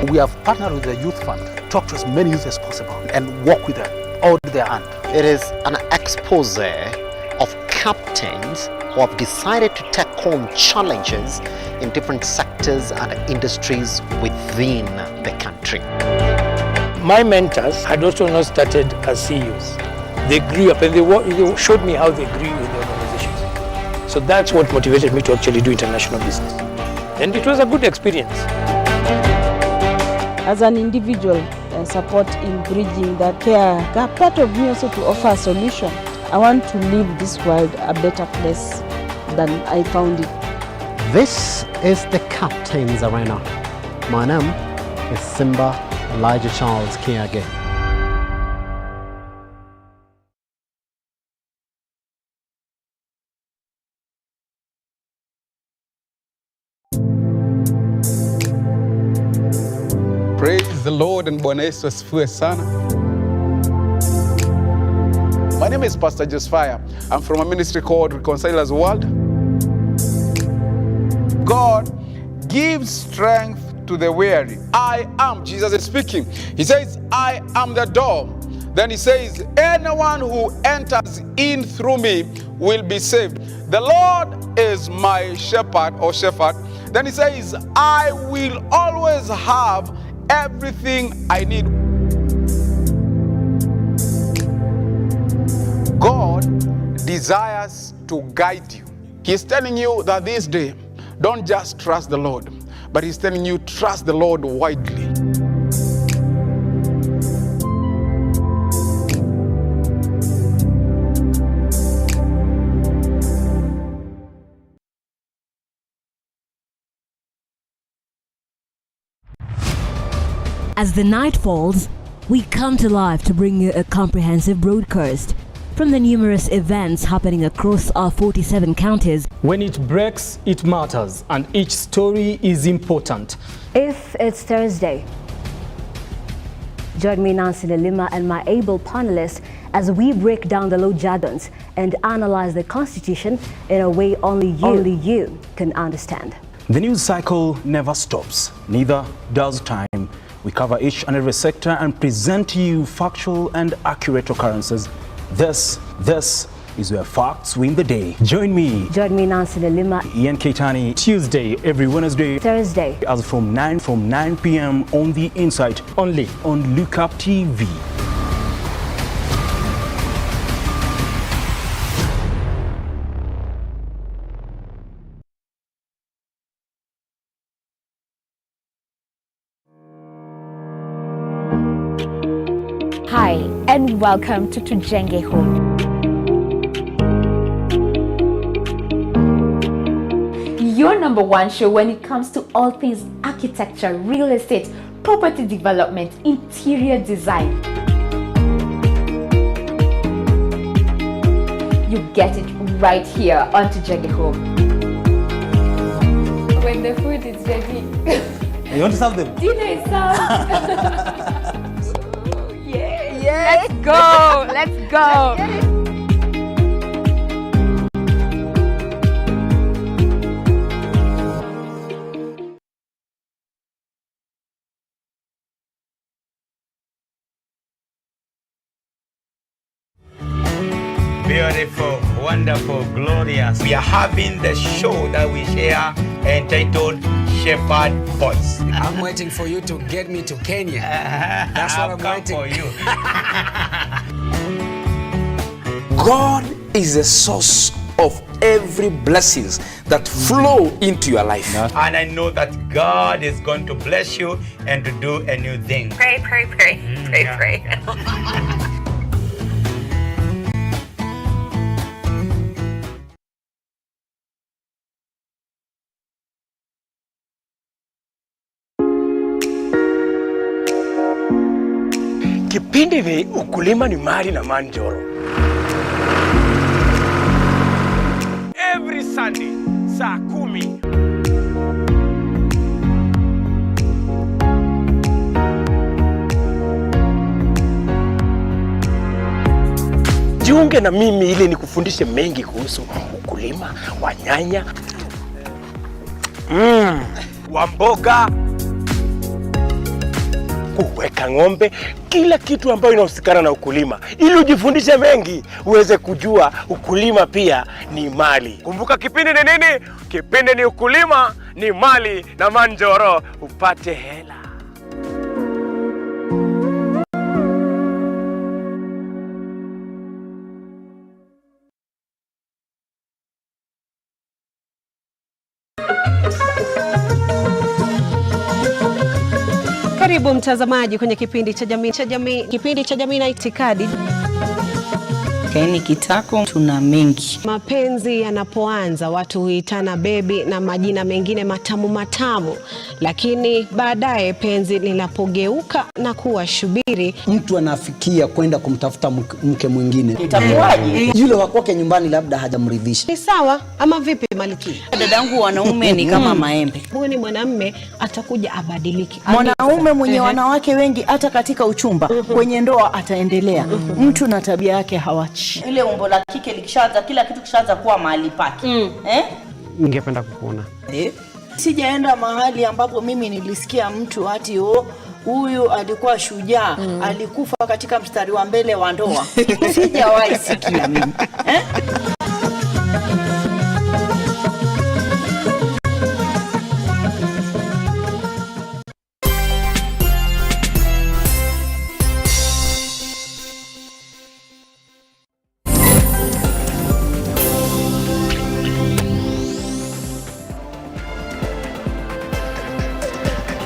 We have partnered with the Youth Fund, talk to as many youth as possible and work with them, hold their hand. It is an expose of captains who have decided to take on challenges in different sectors and industries within the country. My mentors had also not started as CEOs. They grew up and they showed me how they grew in the organizations. So that's what motivated me to actually do international business. And it was a good experience. As an individual, support in bridging that care gap, part of me also to offer a solution. I want to leave this world a better place than I found it. This is the Captain's Arena. My name is Simba Elijah Charles Kiage. Praise the Lord and Bwana Yesu asifiwe sana. My name is Pastor Joseph. I'm from a ministry called Reconcilers World. God gives strength to the weary. I am, Jesus is speaking. He says, I am the door. Then he says, anyone who enters in through me will be saved. The Lord is my shepherd or shepherd. Then he says, I will always have everything I need. God desires to guide you. He's telling you that this day, don't just trust the Lord, but he's telling you, trust the Lord widely. As the night falls, we come to life to bring you a comprehensive broadcast from the numerous events happening across our 47 counties. When it breaks, it matters, and each story is important. If it's Thursday, join me, Nancy Lima, and my able panelists as we break down the law jargons and analyze the Constitution in a way only you can understand. The news cycle never stops, neither does time. We cover each and every sector and present to you factual and accurate occurrences. This is where facts win the day. Join me, Nancy Lima, Ian Keitany, Tuesday, every Wednesday, Thursday, as from 9 p.m. on The Insight, only on Lookuptv. Hi, and welcome to Tujenge Home. Your number one show when it comes to all things architecture, real estate, property development, interior design. You get it right here on Tujenge Home. When the food is ready. You want to serve them? Dinner is served. Let's go. Let's go. Beautiful, wonderful, glorious. We are having the show that we share entitled Shepherd Voice. I'm waiting for you to get me to Kenya. That's what I'm waiting for you. God is the source of every blessings that flow into your life. And I know that God is going to bless you and to do a new thing. Pray. Pray. Kipindi vi ukulima ni mali na manjoro. Every Sunday, saa 10. Jiunge na mimi ili nikufundishe mengi kuhusu ukulima wa nyanya, wa mboga, kuweka ng'ombe, kila kitu ambayo inahusikana na ukulima, ili ujifundishe mengi, uweze kujua ukulima pia ni mali. Kumbuka kipindi ni nini? Kipindi ni ukulima ni mali, na Manjoro upate hela. Karibu mtazamaji kwenye kipindi cha jamii na itikadi. Kaini kitako tuna mengi. Mapenzi yanapoanza watu huitana bebi na majina mengine matamu, lakini baadaye penzi linapogeuka na kuwa shubiri, mtu anafikia kwenda kumtafuta mke mwingine. Itakuwaje? Yule wa kwake nyumbani labda hajamridhisha. Ni sawa ama vipi Maliki? Dadangu, wanaume ni kama maembe. Huyu ni mwanamume atakuja abadiliki. Mwanaume mwenye wanawake wengi hata katika uchumba, kwenye ndoa ataendelea. Mtu na tabia yake hawachi. Ile umbo la kike likishaanza, kila kitu kishaanza kuwa mahali pake. Ningependa kukuona. Sijaenda mahali ambapo mimi nilisikia mtu ati huyu alikuwa shujaa, alikufa katika mstari wa mbele wa ndoa. Sijawahi sikia mimi.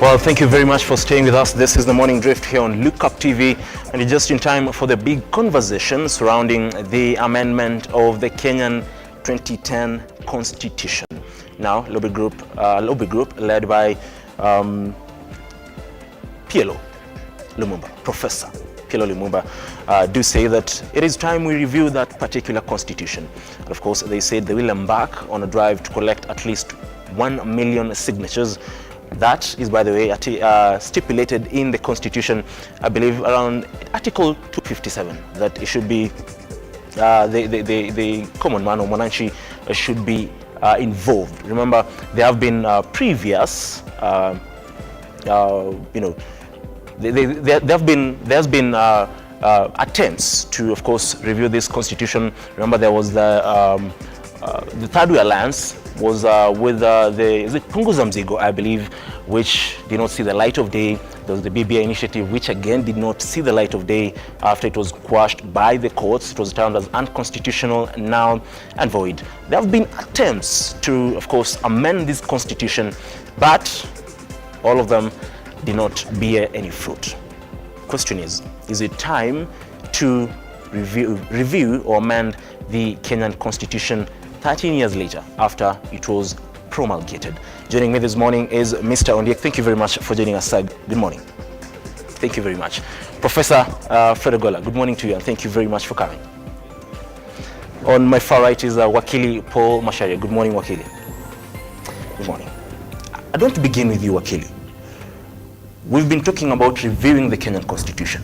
Well, thank you very much for staying with us. This is the Morning Drift here on Lookuptv, and it's just in time for the big conversation surrounding the amendment of the Kenyan 2010 Constitution. Now, lobby group led by PLO Lumumba, Professor PLO Lumumba, do say that it is time we review that particular constitution. And of course, they said they will embark on a drive to collect at least 1 million signatures. That is, by the way, stipulated in the Constitution, I believe, around Article 257, that it should be the common man or mwananchi should be involved. Remember, there have been previous, there's been attempts to, of course, review this Constitution. Remember, there was the Third Way Alliance was with the Punguza Mzigo, I believe, which did not see the light of day. There was the BBI initiative, which again did not see the light of day after it was quashed by the courts. It was termed as unconstitutional, null and void. There have been attempts to, of course, amend this constitution, but all of them did not bear any fruit. Question is it time to review or amend the Kenyan constitution 13 years later after it was promulgated? Joining me this morning is Mr. Ondiek. Thank you very much for joining us, sir. Good morning. Thank you very much. Professor Fedogola, good morning to you, and thank you very much for coming. On my far right is Wakili Paul Masharia. Good morning, Wakili. Good morning. I want to begin with you, Wakili. We've been talking about reviewing the Kenyan constitution.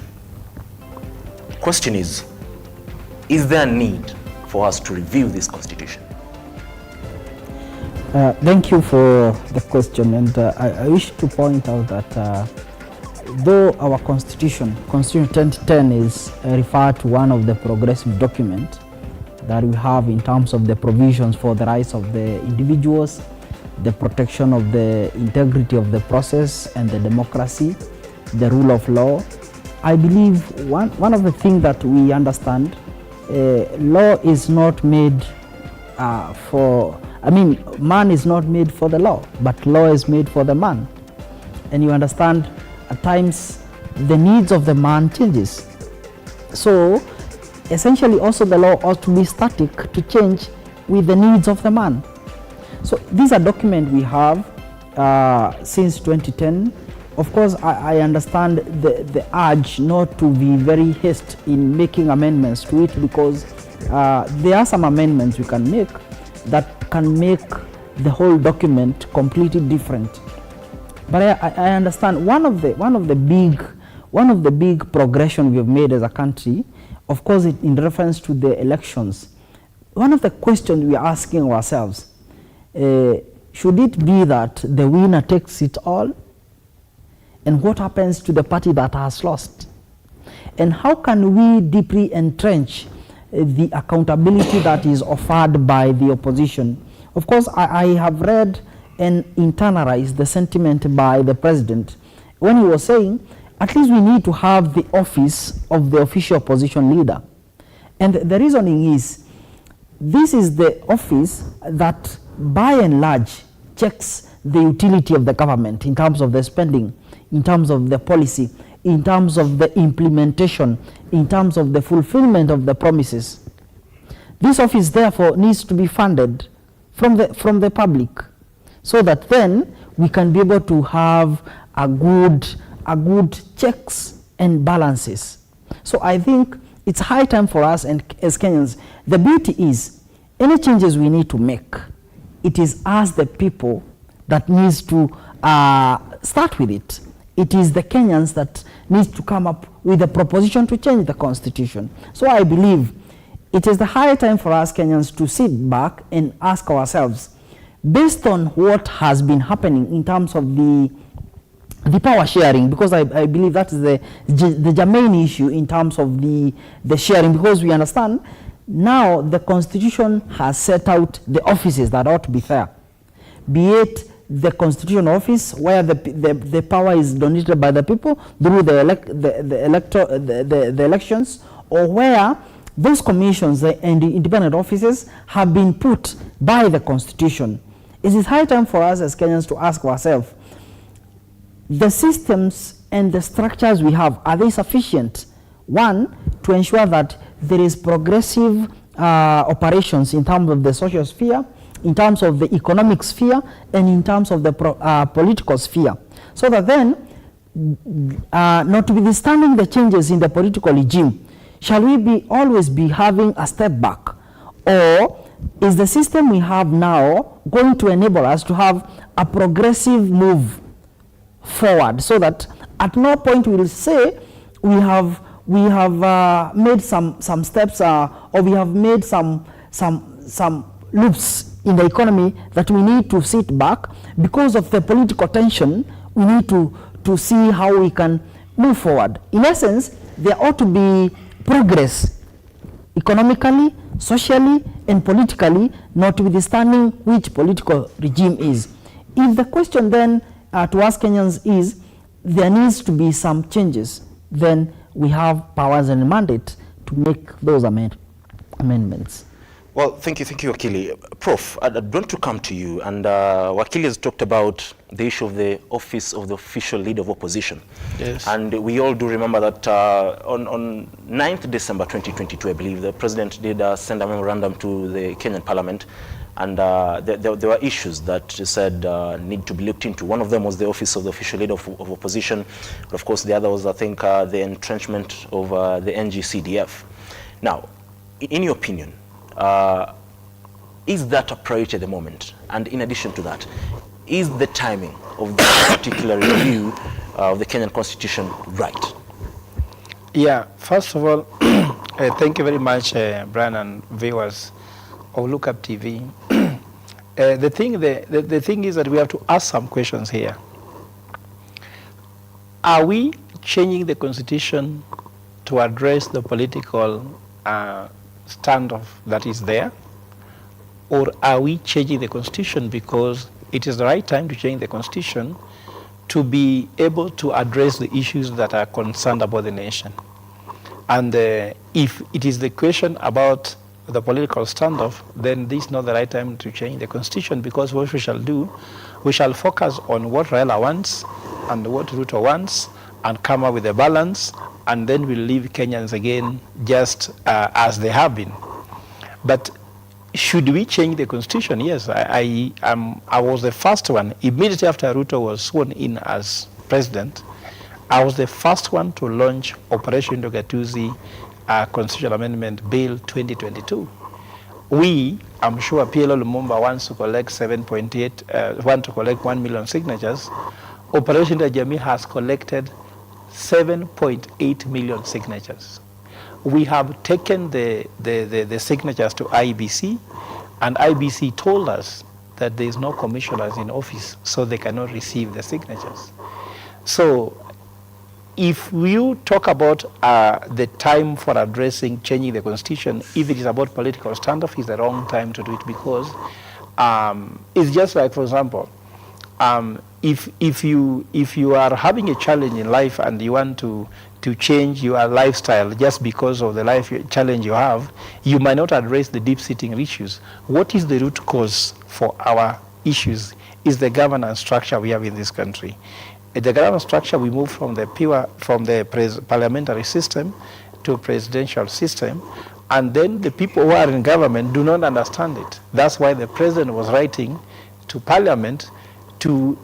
Question is there a need for us to review this constitution? Thank you for the question, and I wish to point out that though our Constitution 2010 is referred to one of the progressive documents that we have in terms of the provisions for the rights of the individuals, the protection of the integrity of the process and the democracy, the rule of law, I believe one of the things that we understand, law is not made man is not made for the law, but law is made for the man. And you understand, at times the needs of the man changes. So essentially also the law ought to be static to change with the needs of the man. So these are documents we have since 2010. Of course, I understand the urge not to be very hasty in making amendments to it, because there are some amendments we can make that can make the whole document completely different. But I understand one of the big progression we have made as a country of course, in reference to the elections, one of the questions we are asking ourselves, should it be that the winner takes it all? And what happens to the party that has lost? And how can we deeply entrench the accountability that is offered by the opposition? Of course, I have read and internalized the sentiment by the president when he was saying, at least we need to have the office of the official opposition leader. And the reasoning is, this is the office that by and large checks the utility of the government in terms of the spending, in terms of the policy, in terms of the implementation, in terms of the fulfillment of the promises. This office therefore needs to be funded from the public, so that then we can be able to have a good checks and balances. So I think it's high time for us, and as Kenyans, the beauty is, any changes we need to make, it is us the people that needs to start with it. It is the Kenyans that needs to come up with a proposition to change the constitution. So I believe it is the high time for us Kenyans to sit back and ask ourselves, based on what has been happening in terms of the power sharing, because I believe that is the germane issue in terms of the sharing, because we understand now the constitution has set out the offices that ought to be there, be it the constitutional office where the power is donated by the people through the elections, or where those commissions and the independent offices have been put by the constitution. It is high time for us as Kenyans to ask ourselves, the systems and the structures we have, are they sufficient? One, to ensure that there is progressive operations in terms of the social sphere, in terms of the economic sphere, and in terms of the political sphere. So that then, notwithstanding the changes in the political regime, shall we always be having a step back? Or is the system we have now going to enable us to have a progressive move forward, so that at no point we will say we have made some steps, or we have made some loops in the economy that we need to sit back because of the political tension. We need to see how we can move forward. In essence, there ought to be progress economically, socially, and politically, notwithstanding which political regime is. If the question then to us Kenyans is, there needs to be some changes, then we have powers and mandate to make those amendments. Well, thank you, Wakili. Prof, I'd want to come to you, and Wakili has talked about the issue of the office of the official leader of opposition. Yes. And we all do remember that on 9th December 2022, I believe, the president did send a memorandum to the Kenyan parliament, and there were issues that said need to be looked into. One of them was the office of the official leader of opposition. But of course, the other was, I think, the entrenchment of the NGCDF. Now, in your opinion, is that a priority at the moment? And in addition to that, is the timing of this particular review of the Kenyan Constitution right? Yeah, first of all, thank you very much, Brian and viewers of Lookuptv. The thing is that we have to ask some questions here. Are we changing the Constitution to address the political standoff that is there? Or are we changing the Constitution because it is the right time to change the Constitution to be able to address the issues that are concerned about the nation? And if it is the question about the political standoff, then this is not the right time to change the Constitution, because what we shall do, we shall focus on what Raila wants and what RUTO wants and come up with a balance, and then we'll leave Kenyans again just as they have been. But should we change the Constitution? Yes, I was the first one, immediately after RUTO was sworn in as president, I was the first one to launch Operation Lookuptv Constitutional Amendment Bill 2022. I'm sure PLO Lumumba wants to collect 1 million signatures. Operation Jamii has collected 7.8 million signatures. we have taken the signatures to IBC, and IBC told us that there is no commissioners in office, so they cannot receive the signatures. So if you talk about the time for addressing changing the constitution, if it is about political standoff, is the wrong time to do it, because it's just like, for example, if you are having a challenge in life and you want to change your lifestyle just because of the life challenge you have, you might not address the deep-sitting issues. What is the root cause for our issues is the governance structure we have in this country. The governance structure, we move from the parliamentary system to a presidential system, and then the people who are in government do not understand it. That's why the president was writing to parliament to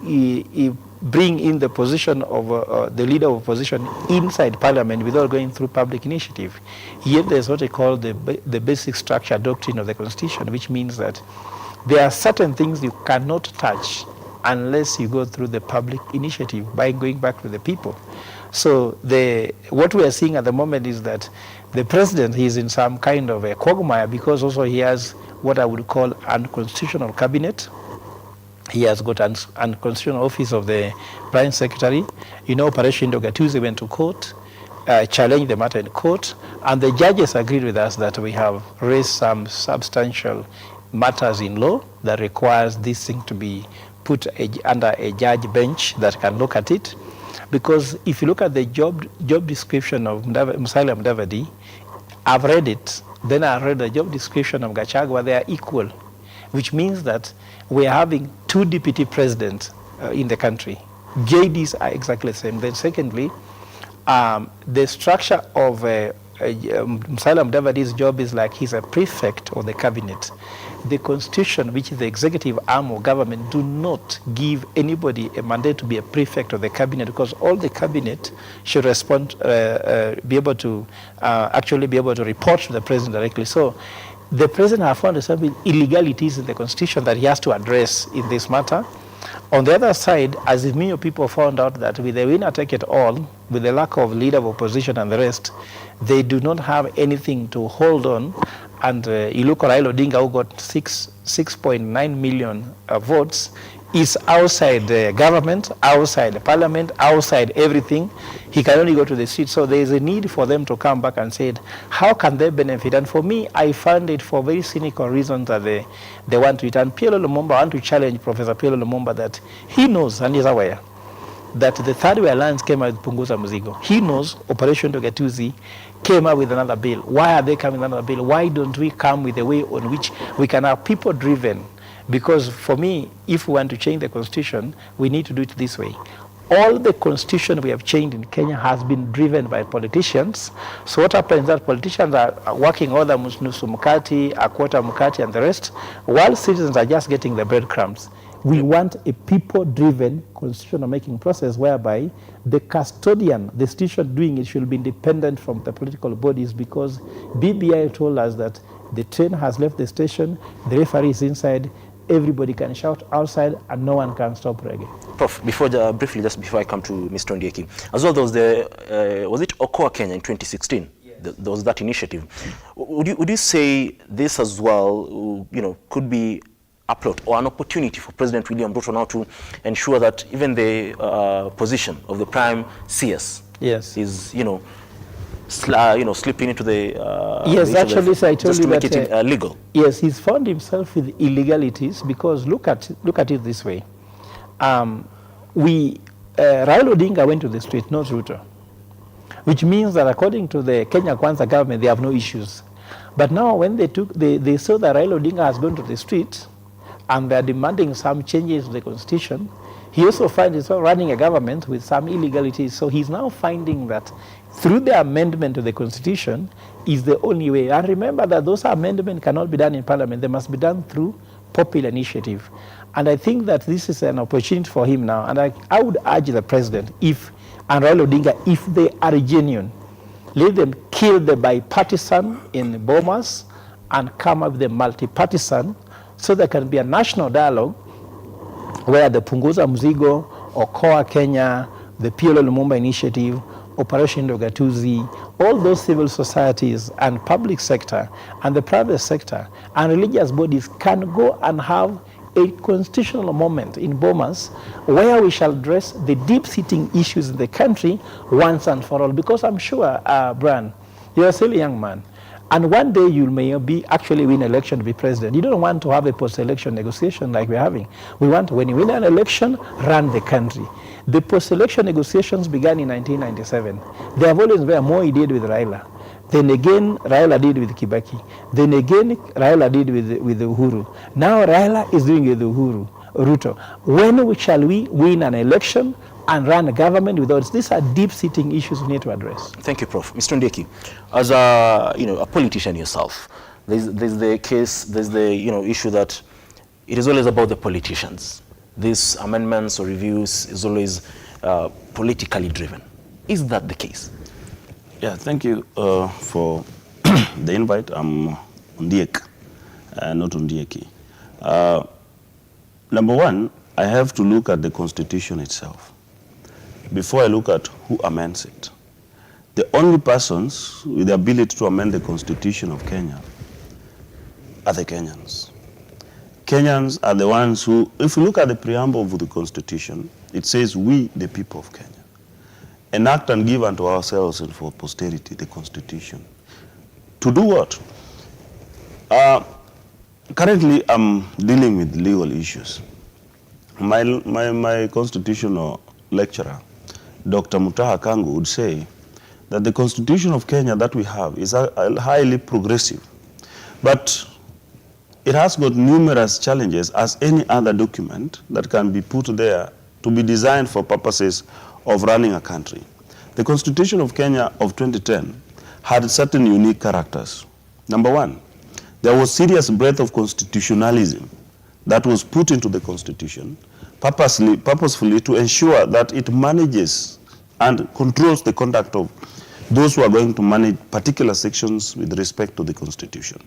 bring in the position of the leader of opposition inside parliament without going through public initiative. Yet there's what they call the basic structure doctrine of the constitution, which means that there are certain things you cannot touch unless you go through the public initiative by going back to the people. So what we are seeing at the moment is that the president is in some kind of a quagmire, because also he has what I would call unconstitutional cabinet. He has got an unconstitutional office of the prime secretary. You know, Operation Tuesday went to court, challenged the matter in court, and the judges agreed with us that we have raised some substantial matters in law that requires this thing to be put under a judge bench that can look at it. Because if you look at the job description of Musalia Mudavadi, I've read it, then I read the job description of Gachagua, they are equal, which means that we are having two deputy presidents in the country. JDs are exactly the same. Then secondly, the structure of Musalia Mudavadi's job is like he's a prefect of the cabinet. The constitution, which is the executive arm of government, do not give anybody a mandate to be a prefect of the cabinet, because all the cabinet should respond, be able to actually be able to report to the president directly. So the president has found some illegalities in the constitution that he has to address in this matter. On the other side, azimio people found out that with the winner take it all, with the lack of leader of opposition and the rest, they do not have anything to hold on. And you look at Raila Odinga, who got 6.9 million votes, is outside the government, outside the parliament, outside everything. He can only go to the street. So there is a need for them to come back and say, how can they benefit? And for me, I found it for very cynical reasons that they want to it. And PLO Lumumba, I want to challenge Professor PLO Lumumba that he knows and is aware that the Third Way Alliance came out with Punguza Mzigo. He knows Operation Tuesday came out with another bill. Why are they coming with another bill? Why don't we come with a way on which we can have people driven? Because for me, if we want to change the constitution, we need to do it this way. All the constitution we have changed in Kenya has been driven by politicians. So what happens is that politicians are working all the nusu mkati, a quarter mkati, and the rest, while citizens are just getting the breadcrumbs. We want a people-driven constitutional-making process whereby the custodian, the institution doing it, should be independent from the political bodies, because BBI told us that the train has left the station, the referee is inside, everybody can shout outside, and no one can stop reggae. Prof, briefly, just before I come to Mr. Ondieki, as well, there was was it Okoa Kenya in 2016? Yes. There was that initiative. Would you say this as well, could be a plot or an opportunity for President William Ruto now to ensure that even the position of the prime CS is, slipping into the yes, actually, so I told you that make it legal. Yes, he's found himself with illegalities, because look at it this way. Raila Odinga went to the street, not Ruto, which means that according to the Kenya Kwanza government, they have no issues. But now when they saw that Raila Odinga has gone to the street and they're demanding some changes to the constitution, he also finds himself running a government with some illegalities. So he's now finding that through the amendment to the constitution is the only way. And remember that those amendments cannot be done in parliament. They must be done through popular initiative. And I think that this is an opportunity for him now. And I would urge the president, and Raila Odinga, if they are genuine, let them kill the bipartisan in Bomas and come up with a multi-partisan, so there can be a national dialogue where the Punguza Mzigo, or Okoa Kenya, the PLO Lumumba Initiative, Operation Ndogatuzi, all those civil societies and public sector and the private sector and religious bodies can go and have a constitutional moment in Bomas where we shall address the deep-seating issues in the country once and for all. Because I'm sure, Brian, you're still a young man, and one day you may be actually win election to be president. You don't want to have a post-election negotiation like we're having. We want, when you win an election, run the country. The post-election negotiations began in 1997. They have always been more he did with Raila. Then again, Raila did with Kibaki. Then again, Raila did with Uhuru. Now Raila is doing with Uhuru, RUTO. When shall we win an election and run a government without? These are deep-seating issues we need to address. Thank you, Prof. Mr. Ndeki, as a politician yourself, there's the case, there's the issue that it is always about the politicians. These amendments or reviews is always politically driven. Is that the case? Yeah, thank you for the invite. I'm Ndiek, not Ndieki. Number one, I have to look at the Constitution itself before I look at who amends it. The only persons with the ability to amend the Constitution of Kenya are the Kenyans. Kenyans are the ones who, if you look at the preamble of the Constitution, it says, we, the people of Kenya, enact and give unto ourselves and for posterity the Constitution. To do what? Currently, I'm dealing with legal issues. My constitutional lecturer, Dr. Mutaha Kangu, would say that the Constitution of Kenya that we have is highly progressive, but it has got numerous challenges as any other document that can be put there to be designed for purposes of running a country. The Constitution of Kenya of 2010 had certain unique characters. Number one, there was serious breadth of constitutionalism that was put into the Constitution purposefully to ensure that it manages and controls the conduct of those who are going to manage particular sections with respect to the Constitution.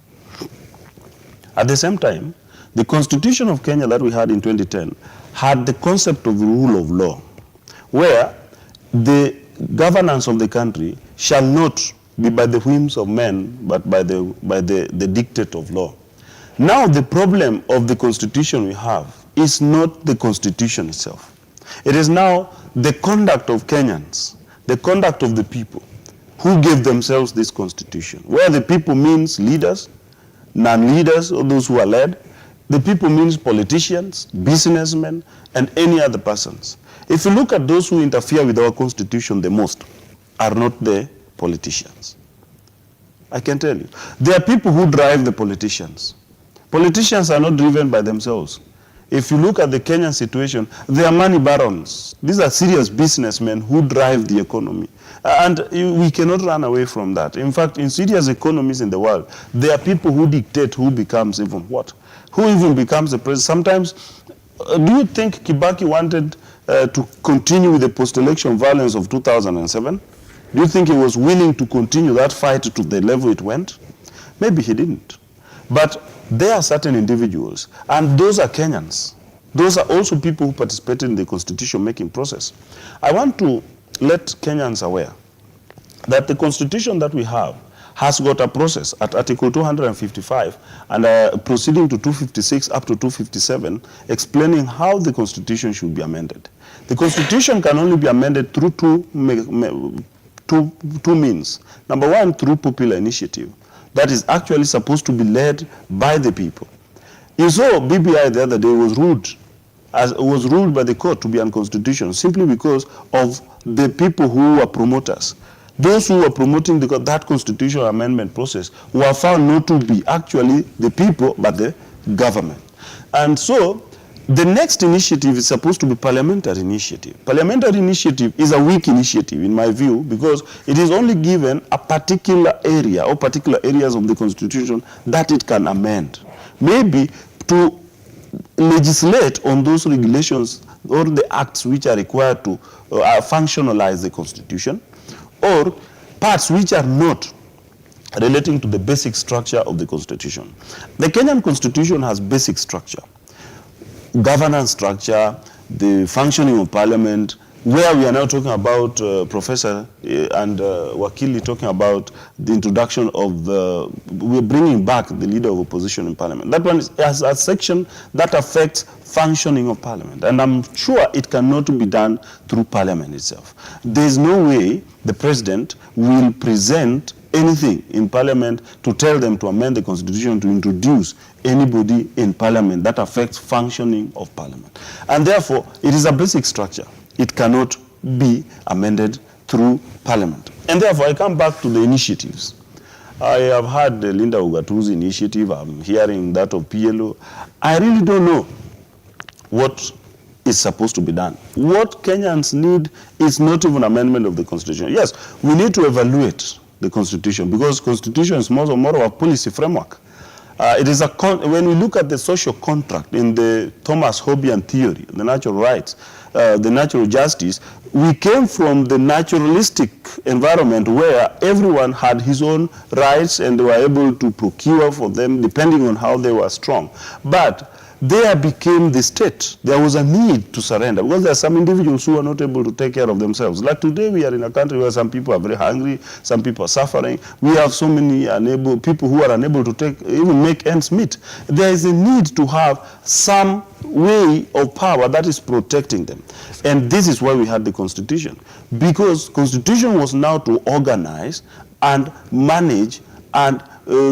At the same time, the Constitution of Kenya that we had in 2010 had the concept of rule of law, where the governance of the country shall not be by the whims of men, but by the dictate of law. Now the problem of the Constitution we have is not the Constitution itself. It is now the conduct of Kenyans, the conduct of the people who gave themselves this Constitution, where the people means leaders, non-leaders, or those who are led. The people means politicians, businessmen, and any other persons. If you look at those who interfere with our Constitution the most, are not the politicians. I can tell you. There are people who drive the politicians. Politicians are not driven by themselves. If you look at the Kenyan situation, they are money barons. These are serious businessmen who drive the economy. And we cannot run away from that. In fact, in serious economies in the world, there are people who dictate who becomes even what. Who even becomes the president. Sometimes, do you think Kibaki wanted to continue with the post-election violence of 2007? Do you think he was willing to continue that fight to the level it went? Maybe he didn't. But there are certain individuals, and those are Kenyans. Those are also people who participated in the constitution-making process. I want to let Kenyans aware that the constitution that we have has got a process at Article 255 and proceeding to 256 up to 257, explaining how the constitution should be amended. The constitution can only be amended through two means. Number one, through popular initiative. That is actually supposed to be led by the people. You saw BBI the other day was ruled by the court to be unconstitutional simply because of the people who were promoters. Those who were promoting that constitutional amendment process were found not to be actually the people, but the government. And so, the next initiative is supposed to be parliamentary initiative. Parliamentary initiative is a weak initiative, in my view, because it is only given a particular area or particular areas of the Constitution that it can amend. Maybe to legislate on those regulations or the acts which are required to functionalize the Constitution, or parts which are not relating to the basic structure of the Constitution. The Kenyan Constitution has basic structure. Governance structure, the functioning of parliament, where we are now talking about Professor and Wakili talking about the introduction of we're bringing back the leader of opposition in parliament. That one has a section that affects functioning of parliament, and I'm sure it cannot be done through parliament itself. There's no way the president will present anything in parliament to tell them to amend the constitution to introduce anybody in parliament that affects functioning of parliament. And therefore, it is a basic structure. It cannot be amended through parliament. And therefore, I come back to the initiatives. I have had the Linda Ugatu's initiative. I'm hearing that of PLO. I really don't know what is supposed to be done. What Kenyans need is not even amendment of the constitution. Yes, we need to evaluate the constitution because constitution is more of a policy framework. It is when we look at the social contract in the Thomas Hobbesian theory, the natural rights, the natural justice, we came from the naturalistic environment where everyone had his own rights and they were able to procure for them depending on how they were strong. But there became the state. There was a need to surrender because there are some individuals who are not able to take care of themselves. Like today we are in a country where some people are very hungry, some people are suffering. We have so many people who are unable to even make ends meet. There is a need to have some way of power that is protecting them. And this is why we had the constitution. Because constitution was now to organize and manage and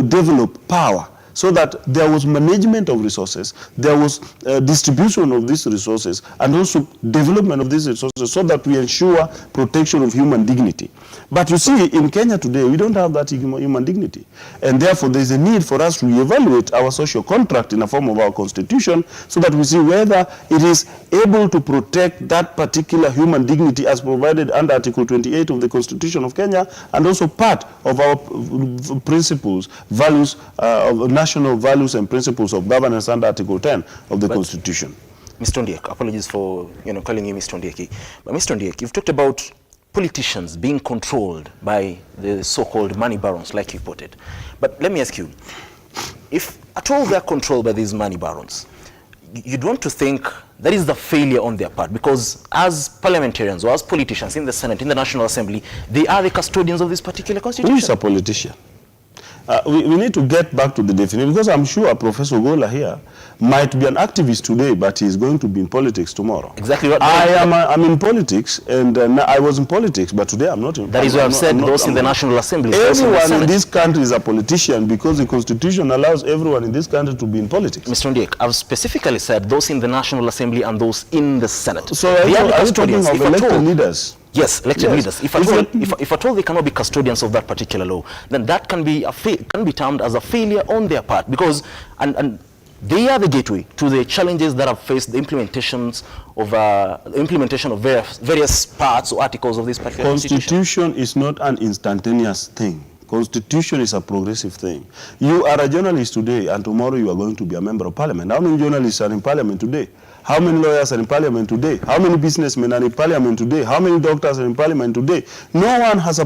develop power, so that there was management of resources, there was distribution of these resources, and also development of these resources so that we ensure protection of human dignity. But you see, in Kenya today, we don't have that human dignity. And therefore, there is a need for us to reevaluate our social contract in the form of our constitution so that we see whether it is able to protect that particular human dignity as provided under Article 28 of the Constitution of Kenya, and also part of our principles, values, of national values and principles of governance under Article 10 of the Constitution. Mr. Ondiek, apologies for calling you Mr. Ondiek. But Mr. Ondiek, you've talked about politicians being controlled by the so-called money barons, like you put it. But let me ask you, if at all they're controlled by these money barons, you'd want to think that is the failure on their part, because as parliamentarians or as politicians in the Senate, in the National Assembly, they are the custodians of this particular constitution. Who is a politician? We need to get back to the definition, because I'm sure Professor Gola here might be an activist today, but he's going to be in politics tomorrow. Exactly what I'm in politics, and I was in politics, but today I'm not in. That is what I've said, those in the National Assembly. Everyone in this country is a politician because the Constitution allows everyone in this country to be in politics. Mr. Ondiek, I've specifically said those in the National Assembly and those in the Senate. So are you talking of elected leaders? Yes, elected leaders. If at all they cannot be custodians of that particular law, then that can be termed as a failure on their part, because and they are the gateway to the challenges that have faced the implementation of various parts or articles of this particular Constitution is not an instantaneous thing. Constitution is a progressive thing. You are a journalist today, and tomorrow you are going to be a member of parliament. How many journalists are in parliament today? How many lawyers are in parliament today? How many businessmen are in parliament today? How many doctors are in parliament today? No one has a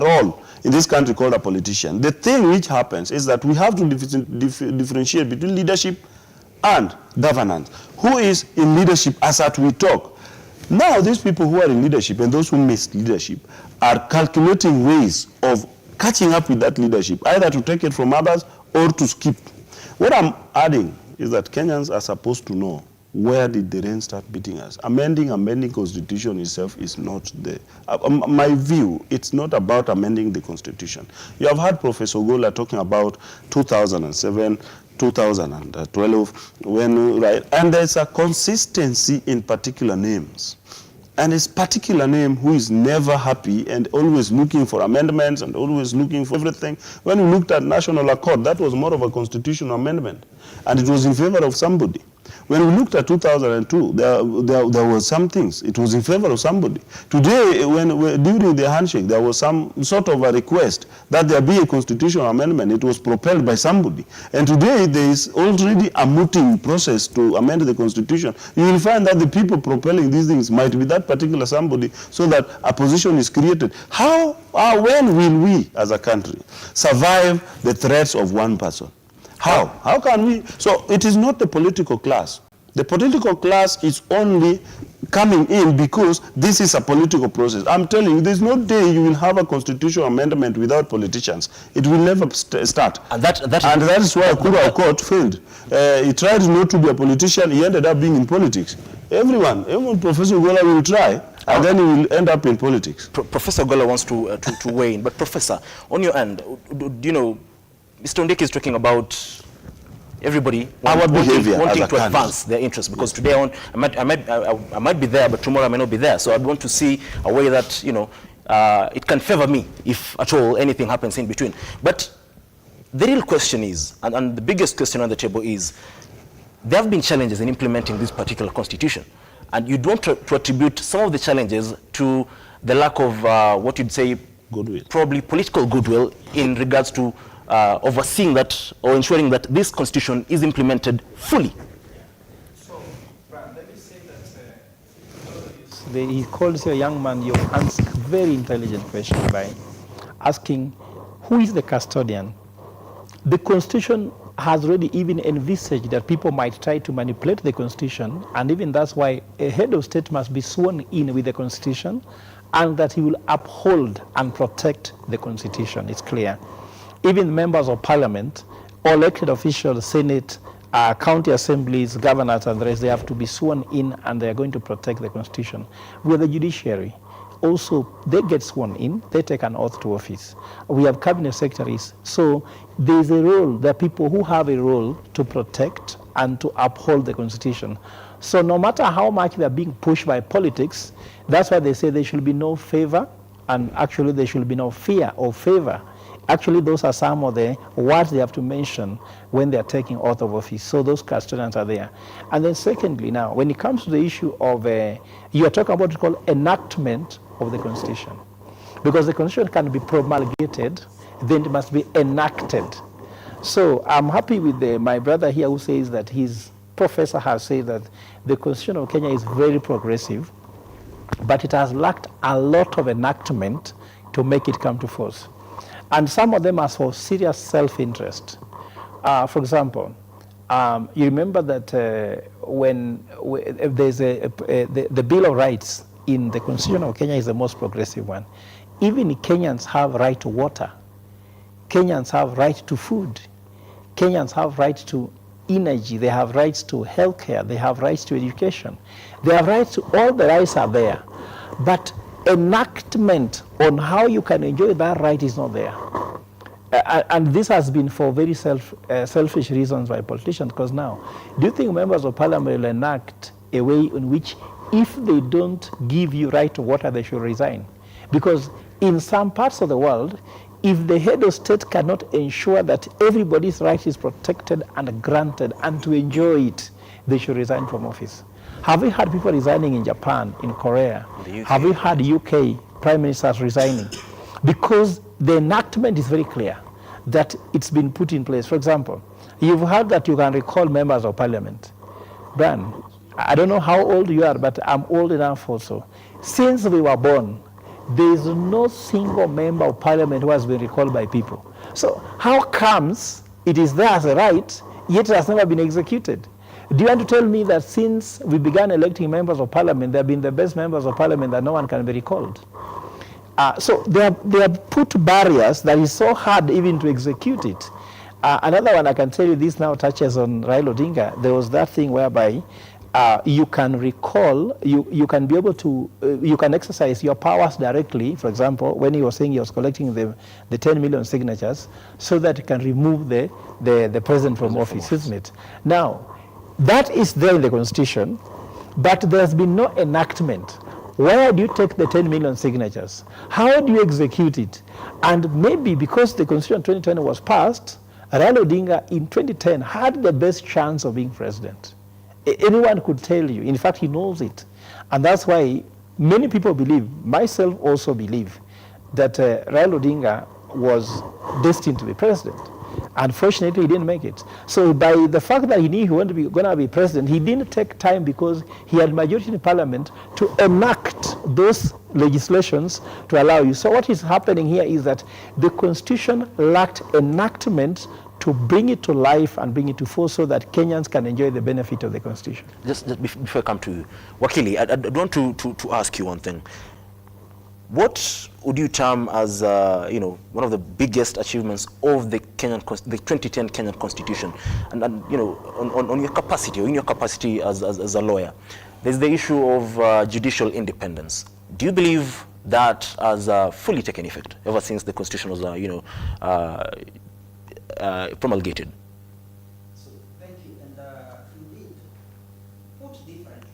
role in this country called a politician. The thing which happens is that we have to differentiate between leadership and governance. Who is in leadership as at we talk? Now these people who are in leadership and those who miss leadership are calculating ways of catching up with that leadership, either to take it from others or to skip. What I'm adding is that Kenyans are supposed to know where did the rain start beating us. Amending constitution itself is not the, my view, it's not about amending the constitution. You have heard Professor Gola talking about 2007, 2012, and there's a consistency in particular names. And it's particular name who is never happy and always looking for amendments and always looking for everything. When we looked at National Accord, that was more of a constitutional amendment. And it was in favor of somebody. When we looked at 2002, there were some things. It was in favor of somebody. Today, during the handshake, there was some sort of a request that there be a constitutional amendment. It was propelled by somebody. And today, there is already a mooting process to amend the constitution. You will find that the people propelling these things might be that particular somebody, so that a position is created. When will we, as a country, survive the threats of one person? How can we? So it is not the political class The political class is only coming in because this is a political process. I'm telling you, there's no day you will have a constitutional amendment without politicians. It will never start. And that is why Kura Court failed. He tried not to be a politician. He ended up being in politics. Everyone, Professor Gola will try, and then he will end up in politics. Professor Gola wants to weigh in, but Professor, on your end, you know, Mr. Ondeki is talking about everybody wanting to advance their interests, because today I might be there, but tomorrow I may not be there. So I want to see a way that, you know, it can favor me if at all anything happens in between. But the real question is, and the biggest question on the table is, there have been challenges in implementing this particular constitution, and you'd want to attribute some of the challenges to the lack of what you'd say goodwill, probably political goodwill, in regards to overseeing that or ensuring that this constitution is implemented fully. So, Brian, let me say that he calls you a young man. You ask very intelligent question by asking, who is the custodian? The constitution has already even envisaged that people might try to manipulate the constitution, and even that's why a head of state must be sworn in with the constitution, and that he will uphold and protect the constitution. It's clear. Even members of parliament, elected officials, senate, county assemblies, governors, and the rest, they have to be sworn in, and they are going to protect the constitution. With the judiciary, also, they get sworn in, they take an oath to office. We have cabinet secretaries. So there's a role, there are people who have a role to protect and to uphold the constitution. So no matter how much they're being pushed by politics, that's why they say there should be no favor, and actually there should be no fear or favor. Actually, those are some of the words they have to mention when they're taking oath of office. So those custodians are there. And then secondly, now, when it comes to the issue of, you are talking about what's called enactment of the Constitution. Because the Constitution can be promulgated, then it must be enacted. So I'm happy with my brother here who says that his professor has said that the Constitution of Kenya is very progressive, but it has lacked a lot of enactment to make it come to force. And some of them are for serious self-interest. For example, you remember that when there's the Bill of Rights in the Constitution of Kenya is the most progressive one. Even Kenyans have right to water. Kenyans have right to food. Kenyans have right to energy. They have rights to healthcare. They have rights to education. They have rights to, all the rights are there. But enactment on how you can enjoy that right is not there. And this has been for very selfish reasons by politicians, because now, do you think members of parliament will enact a way in which if they don't give you right to water, they should resign? Because in some parts of the world, if the head of state cannot ensure that everybody's right is protected and granted and to enjoy it, they should resign from office. Have we had people resigning in Japan, in Korea? Have we had UK prime ministers resigning? Because the enactment is very clear that it's been put in place. For example, you've heard that you can recall members of parliament. Brian, I don't know how old you are, but I'm old enough also. Since we were born, there is no single member of parliament who has been recalled by people. So how comes it is there as a right, yet it has never been executed? Do you want to tell me that since we began electing members of parliament, they have been the best members of parliament that no one can be recalled? So they have put barriers that is so hard even to execute it. Another one I can tell you, this now touches on Raila Odinga. There was that thing whereby you can recall, you can be able to, you can exercise your powers directly. For example, when he was saying he was collecting the 10 million signatures so that you can remove the president from office, isn't it? Now, that is there in the Constitution, but there's been no enactment. Where do you take the 10 million signatures? How do you execute it? And maybe because the Constitution 2020 was passed, Raila Odinga in 2010 had the best chance of being president. Anyone could tell you. In fact, he knows it. And that's why many people believe, myself also believe, that Raila Odinga was destined to be president. Unfortunately, he didn't make it. So by the fact that he knew he was going to be president, he didn't take time because he had majority in parliament to enact those legislations to allow you. So what is happening here is that the Constitution lacked enactment to bring it to life and bring it to force so that Kenyans can enjoy the benefit of the Constitution. Just before I come to you, Wakili, I want to ask you one thing. What would you term as one of the biggest achievements of the 2010 Kenyan Constitution, and on your capacity, or in your capacity as a lawyer? There's the issue of judicial independence. Do you believe that has fully taken effect ever since the Constitution was promulgated? Thank you. And indeed, put differently,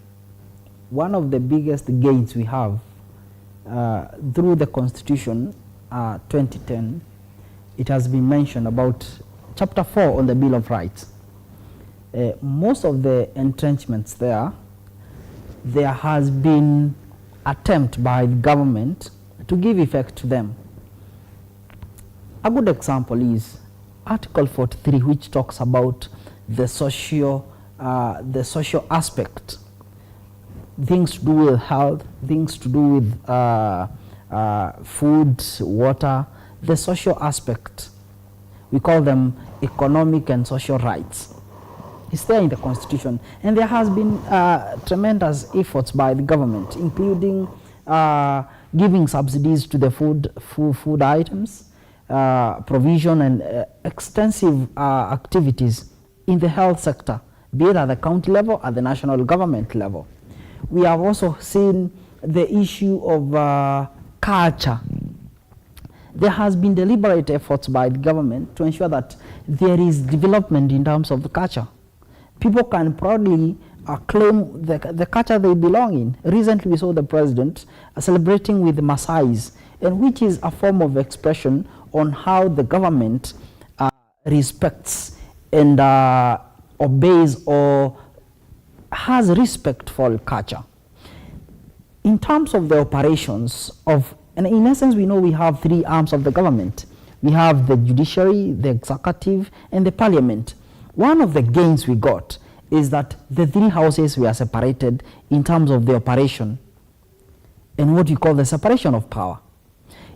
one of the biggest gains we have through the Constitution 2010, it has been mentioned about Chapter 4 on the Bill of Rights. Most of the entrenchments there has been attempt by the government to give effect to them. A good example is Article 43, which talks about the social aspect, things to do with health, things to do with food, water, the social aspect. We call them economic and social rights. It's there in the Constitution, and there has been tremendous efforts by the government, including giving subsidies to the food items, provision and extensive activities in the health sector, be it at the county level, at the national government level. We have also seen the issue of culture. There has been deliberate efforts by the government to ensure that there is development in terms of the culture. People can proudly claim the culture they belong in. Recently we saw the president celebrating with the Maasais, and which is a form of expression on how the government respects and obeys or has respect for culture. In terms of the operations of, and in essence we know we have three arms of the government. We have the judiciary, the executive, and the parliament. One of the gains we got is that the three houses were separated in terms of the operation and what we call the separation of power.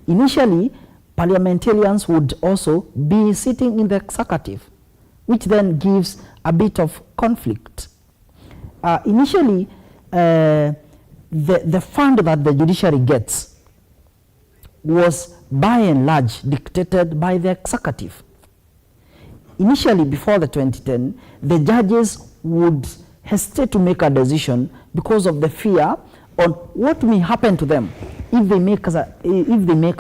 Initially, parliamentarians would also be sitting in the executive, which then gives a bit of conflict. Initially, the fund that the judiciary gets was by and large dictated by the executive. Initially, before the 2010, the judges would hesitate to make a decision because of the fear on what may happen to them if they make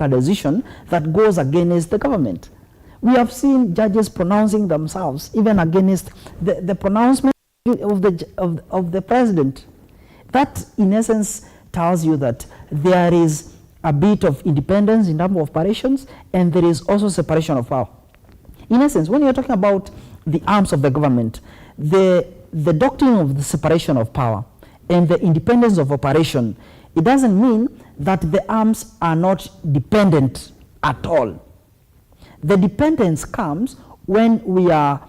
a decision that goes against the government. We have seen judges pronouncing themselves even against the pronouncement of the president. That, in essence, tells you that there is a bit of independence in terms of operations, and there is also separation of power. In essence, when you're talking about the arms of the government, the doctrine of the separation of power and the independence of operation, it doesn't mean that the arms are not dependent at all. The dependence comes when we are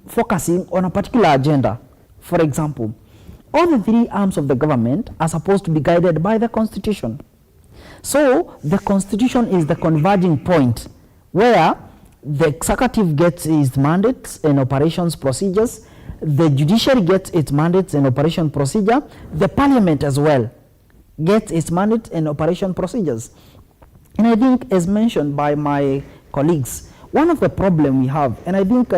focusing on a particular agenda. For example, all the three arms of the government are supposed to be guided by the Constitution. So the Constitution is the converging point where the executive gets its mandates and operations procedures, the judiciary gets its mandates and operation procedure, the parliament as well gets its mandates and operation procedures. And I think, as mentioned by my colleagues, one of the problems we have, and I think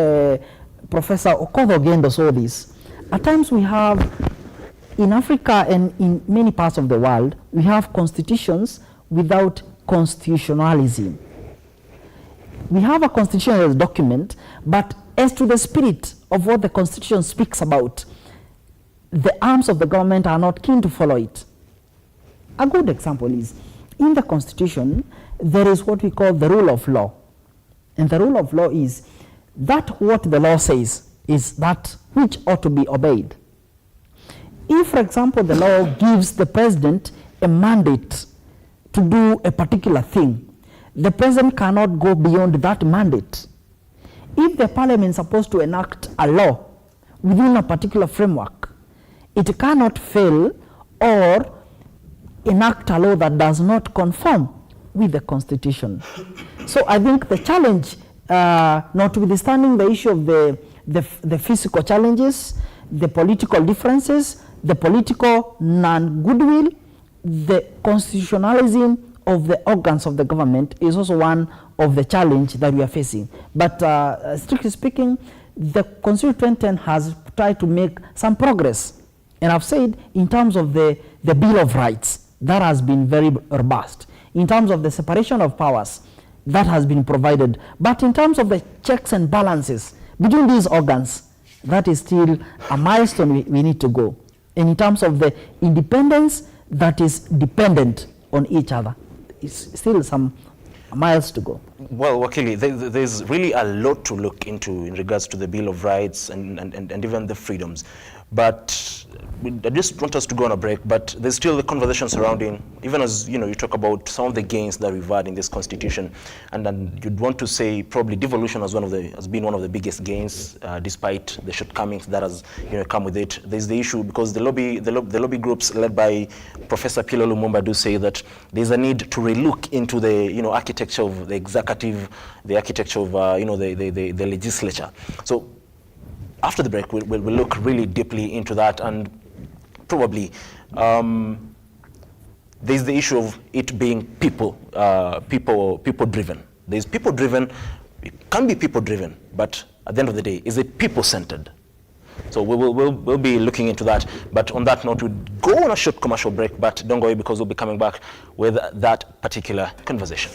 Professor Okoth-Ogendo saw this, at times we have, in Africa and in many parts of the world, we have constitutions without constitutionalism. We have a constitutional document, but as to the spirit of what the Constitution speaks about, the arms of the government are not keen to follow it. A good example is, in the Constitution, there is what we call the rule of law. And the rule of law is that what the law says is that which ought to be obeyed. If, for example, the law gives the president a mandate to do a particular thing, the president cannot go beyond that mandate. If the parliament is supposed to enact a law within a particular framework, it cannot fail or enact a law that does not conform with the Constitution. So I think the challenge notwithstanding the issue of the physical challenges, the political differences, the political non-goodwill, the constitutionalism of the organs of the government is also one of the challenge that we are facing. But strictly speaking, the Constitution 2010 has tried to make some progress. And I've said in terms of the Bill of Rights, that has been very robust. In terms of the separation of powers, that has been provided. But in terms of the checks and balances between these organs, that is still a milestone we need to go. And in terms of the independence that is dependent on each other, it's still some miles to go. Well, Wakili, there's really a lot to look into in regards to the Bill of Rights and even the freedoms. But I just want us to go on a break, but there's still the conversation surrounding, even as you talk about some of the gains that we've had in this constitution, and then you'd want to say probably devolution has been one of the biggest gains, despite the shortcomings that has come with it. There's the issue because the lobby groups led by Professor Pilo Lumumba do say that there's a need to relook into the architecture of the executive, the architecture of the legislature. So after the break, we'll look really deeply into that, and probably there's the issue of it being people-driven. There's people-driven, it can be people-driven, but at the end of the day, is it people-centered? So we'll be looking into that. But on that note, we'll go on a short commercial break, but don't go away because we'll be coming back with that particular conversation.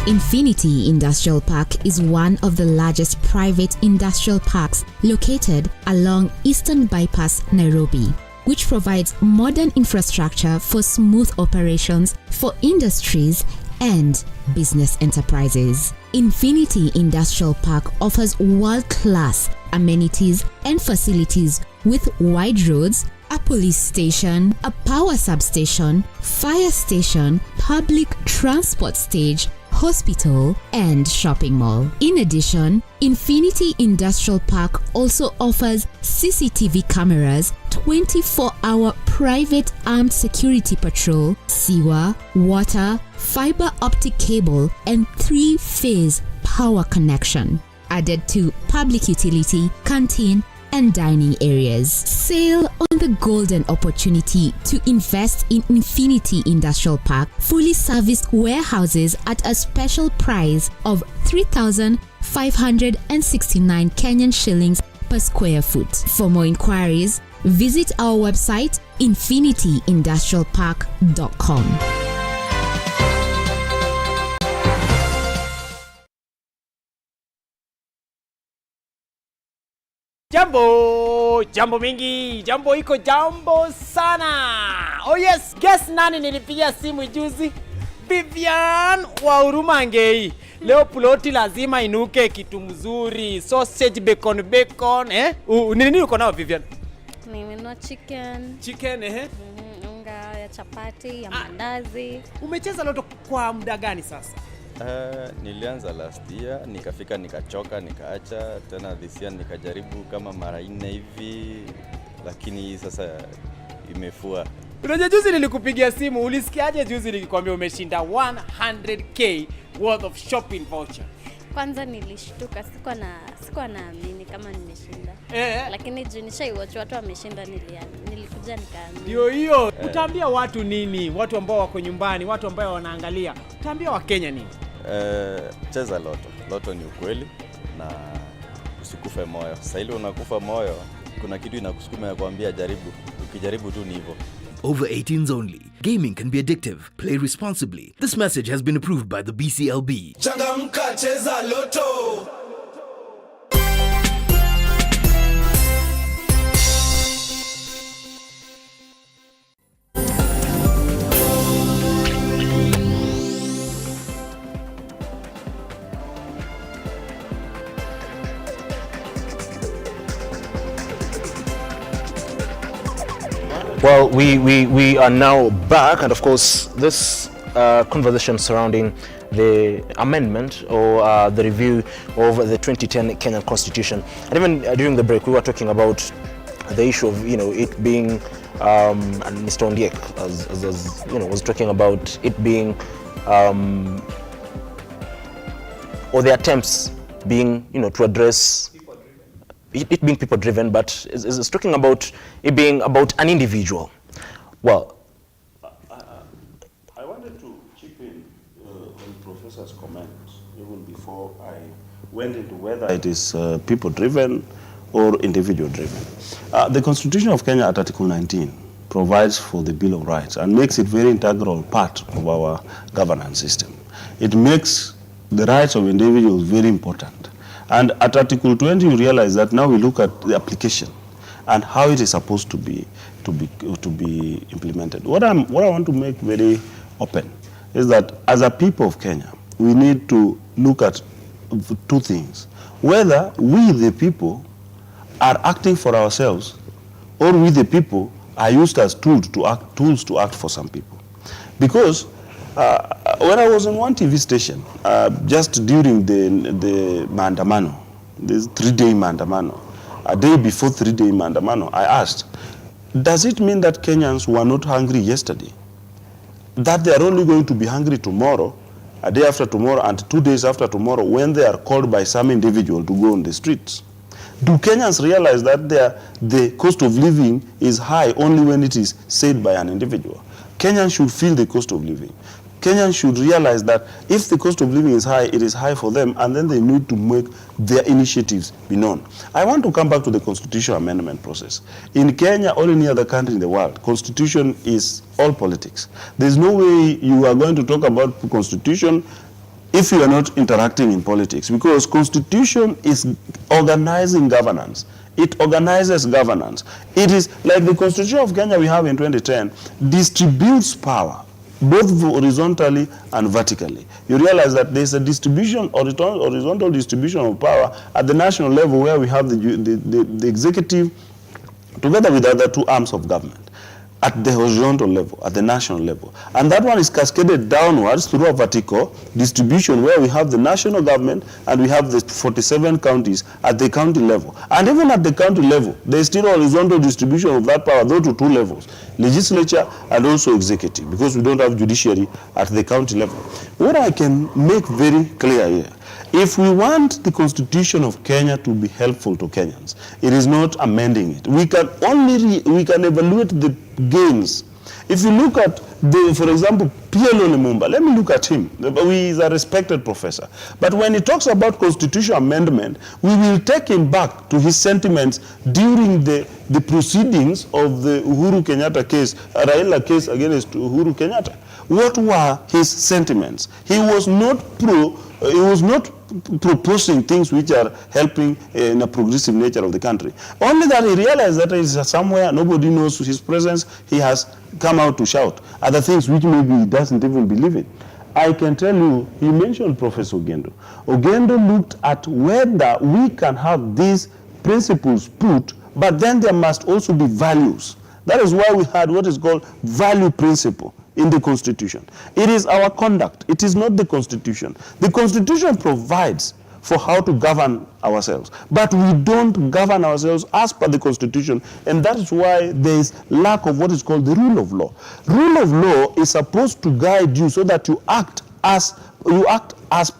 Infinity Industrial Park is one of the largest private industrial parks located along Eastern Bypass, Nairobi, which provides modern infrastructure for smooth operations for industries and business enterprises. Infinity Industrial Park offers world-class amenities and facilities with wide roads, a police station, a power substation, fire station, public transport stage, hospital, and shopping mall. In addition, Infinity Industrial Park also offers CCTV cameras, 24-hour private armed security patrol, sewer, water, fiber optic cable, and 3-phase power connection, added to public utility, canteen, and dining areas. Sail on the golden opportunity to invest in Infinity Industrial Park fully serviced warehouses at a special price of 3,569 Kenyan shillings per square foot. For more inquiries, visit our website infinityindustrialpark.com. Jambo mingi, jambo iko jambo sana. Oh yes, guess nani nilipigia simu juzi? Vivian wa Huruma Ngei. Leo ploti lazima inuke kitu mzuri. Sausage, bacon, nini uko nao Vivian? Nimenunua chicken. Chicken, unga ya chapati, ya mandazi. Umecheza loto kwa muda gani sasa? Nilianza last year, nikafika nikachoka, nikaacha, tena this year nikajaribu kama mara 4 hivi, lakini sasa imefua. Unajua juzi nilikupigia simu, ulisikiaje juzi nikikwambia umeshinda 100k worth of shopping voucher? Kwanza nilishtuka, sikuwa naamini kama nimeshinda. Lakini juu nishaiwatch watu wameshinda, nilikuja nikaamini. Ndio hiyo. Utaambia watu nini? Watu ambao wako nyumbani, watu ambao wanaangalia. Utaambia Wakenya nini? Cheza loto. Loto ni ukweli na usikufe moyo. Sasa ile unakufa moyo, kuna kitu inakusukuma ya kuambia jaribu. Ukijaribu tu ni hivyo. Over 18s only. Gaming can be addictive. Play responsibly. This message has been approved by the BCLB. Changamka, cheza loto. Well, we are now back, and of course this conversation surrounding the amendment or the review of the 2010 Kenyan Constitution. And even during the break, we were talking about the issue of, it being, and Mr. Ondiek, as was talking about it being, or the attempts being, to address it being people-driven, but is talking about it being about an individual. Well, I wanted to chip in on Professor's comments even before I went into whether it is people-driven or individual-driven. The Constitution of Kenya at Article 19 provides for the Bill of Rights and makes it very integral part of our governance system. It makes the rights of individuals very important. And at Article 20, you realize that now we look at the application and how it is supposed to be implemented. What I want to make very open is that as a people of Kenya, we need to look at two things: whether we, the people, are acting for ourselves, or we, the people, are used as tools to act for some people. Because when I was on one TV station, just during the Maandamano, this 3-day Maandamano, a day before 3-day Maandamano, I asked, does it mean that Kenyans were not hungry yesterday? That they are only going to be hungry tomorrow, a day after tomorrow, and 2 days after tomorrow, when they are called by some individual to go on the streets? Do Kenyans realize that the cost of living is high only when it is said by an individual? Kenyans should feel the cost of living. Kenyans should realize that if the cost of living is high, it is high for them, and then they need to make their initiatives be known. I want to come back to the constitutional amendment process. In Kenya or any other country in the world, constitution is all politics. There's no way you are going to talk about constitution if you are not interacting in politics, because constitution is organizing governance. It organizes governance. It is like the Constitution of Kenya we have in 2010 distributes power, both horizontally and vertically. You realize that there's a distribution, horizontal distribution of power at the national level, where we have the executive together with the other two arms of government at the horizontal level, at the national level. And that one is cascaded downwards through a vertical distribution, where we have the national government and we have the 47 counties at the county level. And even at the county level, there is still a horizontal distribution of that power, though to two levels: legislature and also executive, because we don't have judiciary at the county level. What I can make very clear here, if we want the Constitution of Kenya to be helpful to Kenyans, it is not amending it. We can evaluate the gains. If you look at, for example, PLO Lumumba, let me look at him. He is a respected professor. But when he talks about constitutional amendment, we will take him back to his sentiments during the proceedings of the Uhuru Kenyatta case, Raila case against Uhuru Kenyatta. What were his sentiments? He was not proposing things which are helping in a progressive nature of the country. Only that he realized that is somewhere nobody knows his presence, he has come out to shout other things which maybe he doesn't even believe in. I can tell you, he mentioned Professor Ogendo. Ogendo looked at whether we can have these principles put, but then there must also be values. That is why we had what is called value principle in the Constitution. It is our conduct. It is not the Constitution. The Constitution provides for how to govern ourselves, but we don't govern ourselves as per the Constitution, and that is why there is lack of what is called the rule of law. Rule of law is supposed to guide you so that you act as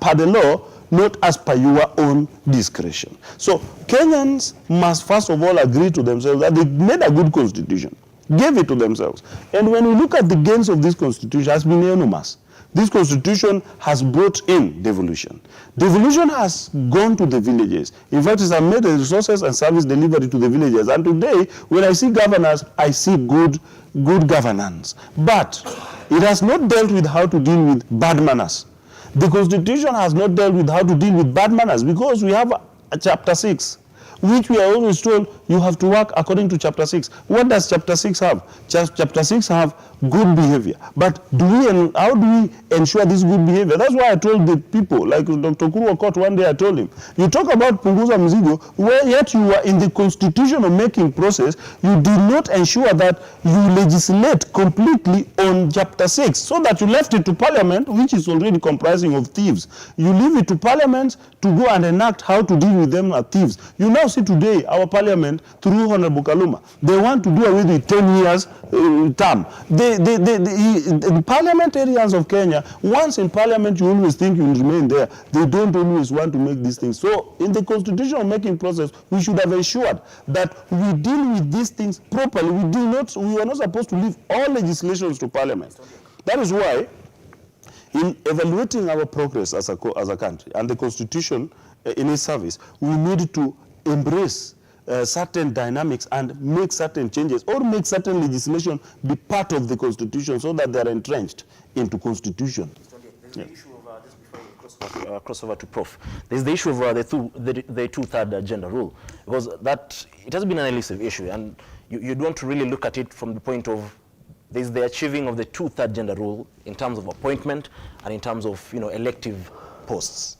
per the law, not as per your own discretion. So Kenyans must first of all agree to themselves that they made a good Constitution, gave it to themselves. And when we look at the gains of this Constitution, it has been enormous. This Constitution has brought in devolution. Devolution has gone to the villages. In fact, it has made the resources and service delivery to the villages. And today, when I see governors, I see good governance. But it has not dealt with how to deal with bad manners. The Constitution has not dealt with how to deal with bad manners, because we have a chapter 6, which we are always told you have to work according to chapter 6. What does chapter 6 have? Chapter 6 have good behavior. But how do we ensure this good behavior? That's why I told the people, like Dr. Kuru Okot, one day I told him, you talk about punguza mzigo, where yet you are in the constitutional making process, you did not ensure that you legislate completely on chapter 6, so that you left it to parliament, which is already comprising of thieves. You leave it to parliament to go and enact how to deal with them as thieves. You now see today our parliament, through Honorable Kaluma, they want to do away with 10 years term. The parliamentarians of Kenya, once in parliament, you always think you will remain there. They don't always want to make these things. So in the constitutional making process, we should have ensured that we deal with these things properly. We are not supposed to leave all legislations to parliament. That is why, in evaluating our progress as a country and the constitution in its service, we need to embrace certain dynamics and make certain changes, or make certain legislation be part of the constitution so that they are entrenched into constitution. There's the issue of this before you cross over to Prof. There's the issue of the two-third gender rule, because it has been an elusive issue, and you don't want to really look at it from the point of there's the achieving of the two-third gender rule in terms of appointment and in terms of elective posts.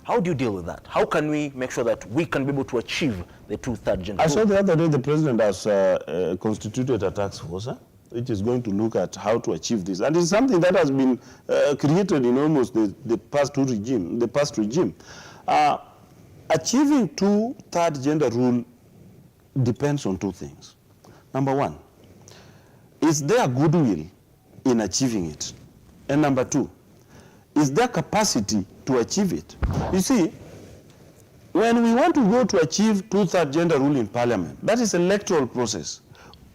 How do you deal with that? How can we make sure that we can be able to achieve the two-third gender rule? I saw the other day the president has constituted a task force, which is going to look at how to achieve this. And it's something that has been created in almost the past regime. Achieving two-third gender rule depends on two things. Number one, is there goodwill in achieving it? And number two, is there capacity to achieve it? You see, when we want to go to achieve two-third gender rule in parliament, that is electoral process.